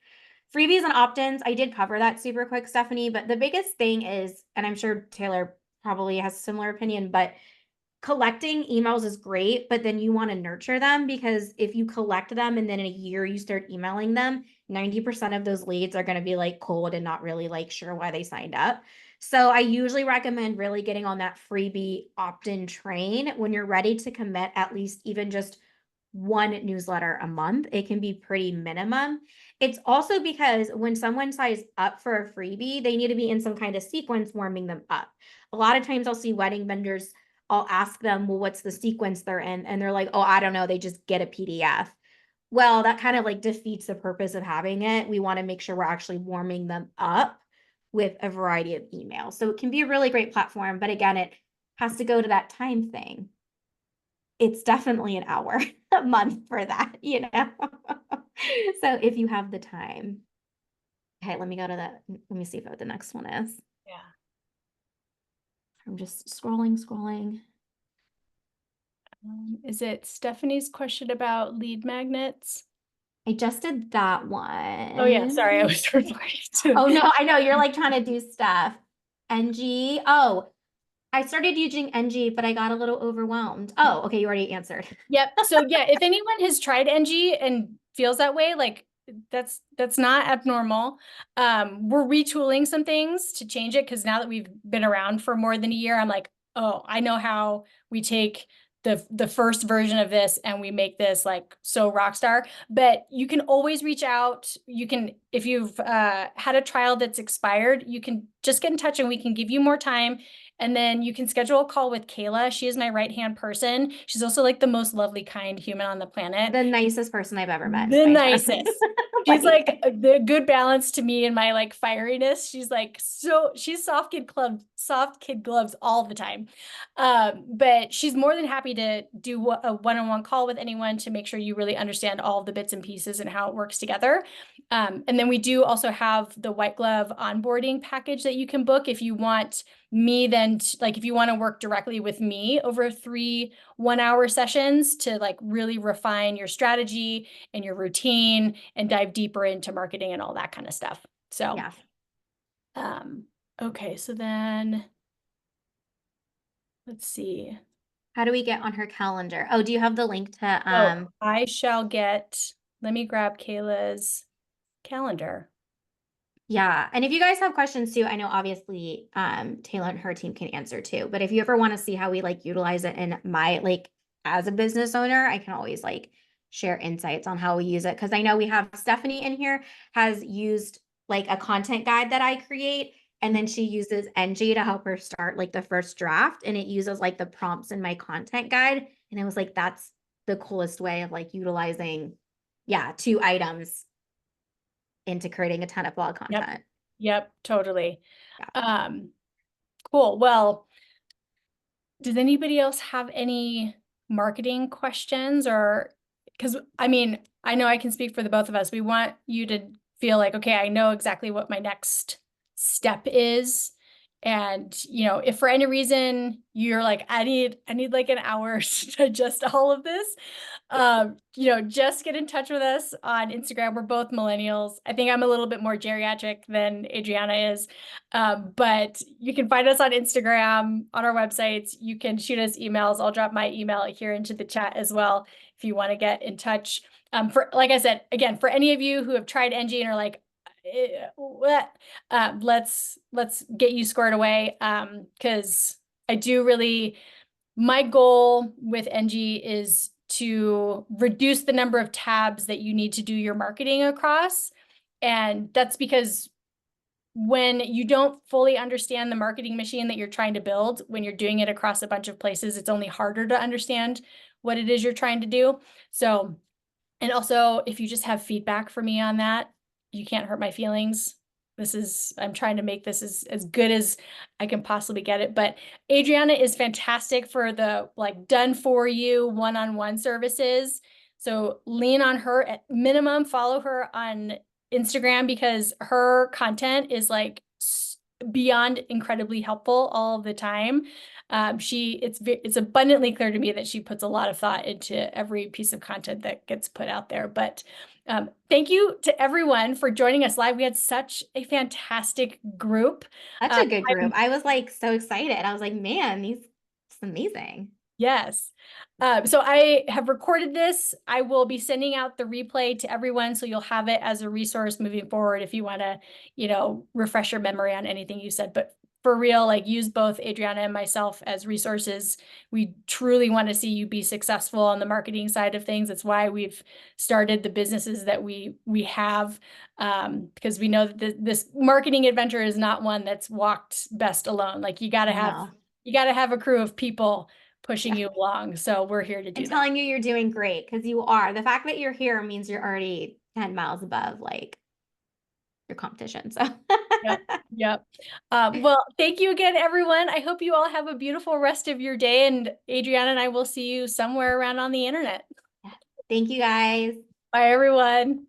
Freebies and opt-ins, I did cover that super quick, Stephanie, but the biggest thing is, and I'm sure Taylor probably has a similar opinion, but collecting emails is great, but then you want to nurture them, because if you collect them and then in a year you start emailing them, 90% of those leads are going to be like cold and not really like sure why they signed up. So I usually recommend really getting on that freebie opt-in train when you're ready to commit at least even just one newsletter a month. It can be pretty minimum. It's also because when someone signs up for a freebie, they need to be in some kind of sequence warming them up. A lot of times I'll see wedding vendors, I'll ask them, well, what's the sequence they're in? And they're like, oh, I don't know. They just get a PDF. Well, that kind of like defeats the purpose of having it. We want to make sure we're actually warming them up with a variety of emails. So it can be a really great platform. But again, it has to go to that time thing. It's definitely an hour a month for that, you know? So if you have the time. Okay, let me go to that. Let me see what the next one is. Yeah. I'm just scrolling. Is it Stephanie's question about lead magnets? I just did that Oh yeah, sorry, I one. was replying to. Oh no, I know you're like trying to do stuff. NG. Oh, I started using NG, but I got a little overwhelmed. Oh, okay, you already answered. Yep. So yeah, if anyone has tried NG and feels that way, like that's not abnormal. We're retooling some things to change it because now that we've been around for more than a year, I'm like, oh, I know how we take the first version of this and we make this like so rock star. But you can always reach out. You can, if you've had a trial that's expired, you can just get in touch and we can give you more time. And then you can schedule a call with Kayla. She is my right-hand person. She's also like the most lovely, kind human on the planet. The nicest person I've ever met in The my entire nicest. She's like life. the good balance to me and my like fieriness. She's like, so she's soft kid gloves all the time. But she's more than happy to do a one-on-one call with anyone to make sure you really understand all of the bits and pieces and how it works together. And then we do also have the white glove onboarding package that you can book if you want me then like if you want to work directly with me over 3 1-hour sessions to like really refine your strategy and your routine and dive deeper into marketing and all that kind of stuff. So, Yeah. Okay, so then let's see. How do we get on her calendar? Oh, do you have the link to Oh, I shall get, let me grab Kayla's calendar. Yeah. And if you guys have questions too, I know obviously Taylor and her team can answer too. But if you ever want to see how we like utilize it in my like as a business owner, I can always like share insights on how we use it. Cause I know we have Stephanie in here has used like a content guide that I create. And then she uses Enji to help her start like the first draft. And it uses like the prompts in my content guide. And it was like, that's the coolest way of like utilizing, yeah, two items into creating a ton of blog Yep. content. Yep, totally. Yeah. Um, cool. Well, does anybody else have any marketing questions or because I mean, I know I can speak for the both of us. We want you to feel like, okay, I know exactly what my next step is. And, you know, if for any reason you're like, I need like an hour to digest all of this, you know, just get in touch with us on Instagram. We're both millennials. I think I'm a little bit more geriatric than Adriana is. But you can find us on Instagram, on our websites. You can shoot us emails. I'll drop my email here into the chat as well if you want to get in touch. For like I said, again, for any of you who have tried Enji and are like, what? Let's get you squared away. Because I do really, my goal with Enji is to reduce the number of tabs that you need to do your marketing across. And that's because when you don't fully understand the marketing machine that you're trying to build, when you're doing it across a bunch of places, it's only harder to understand what it is you're trying to do. So, and also if you just have feedback for me on that, you can't hurt my feelings. I'm trying to make this as good as I can possibly get it. But Adriana is fantastic for the like done for you one-on-one services. So lean on her at minimum, follow her on Instagram because her content is like beyond incredibly helpful all the time. It's abundantly clear to me that she puts a lot of thought into every piece of content that gets put out there. But thank you to everyone for joining us live. We had such a fantastic group. Such Um, a good group. I was like so excited. I was like, man, it's amazing. Yes. So I have recorded this. I will be sending out the replay to everyone, so you'll have it as a resource moving forward if you want to, you know, refresh your memory on anything you said. But for real, like use both Adriana and myself as resources. We truly want to see you be successful on the marketing side of things. That's why we've started the businesses that we have, because we know that this marketing adventure is not one that's walked best alone. Like No. you got to have a crew of people pushing Yeah. you along. So we're here to And do that. telling you you're doing great because you are. The fact that you're here means you're already 10 miles above like your competition. So Yep. Yep. Well, thank you again, everyone. I hope you all have a beautiful rest of your day. And Adriana and I will see you somewhere around on the internet. yeah. Thank you guys. Bye, everyone.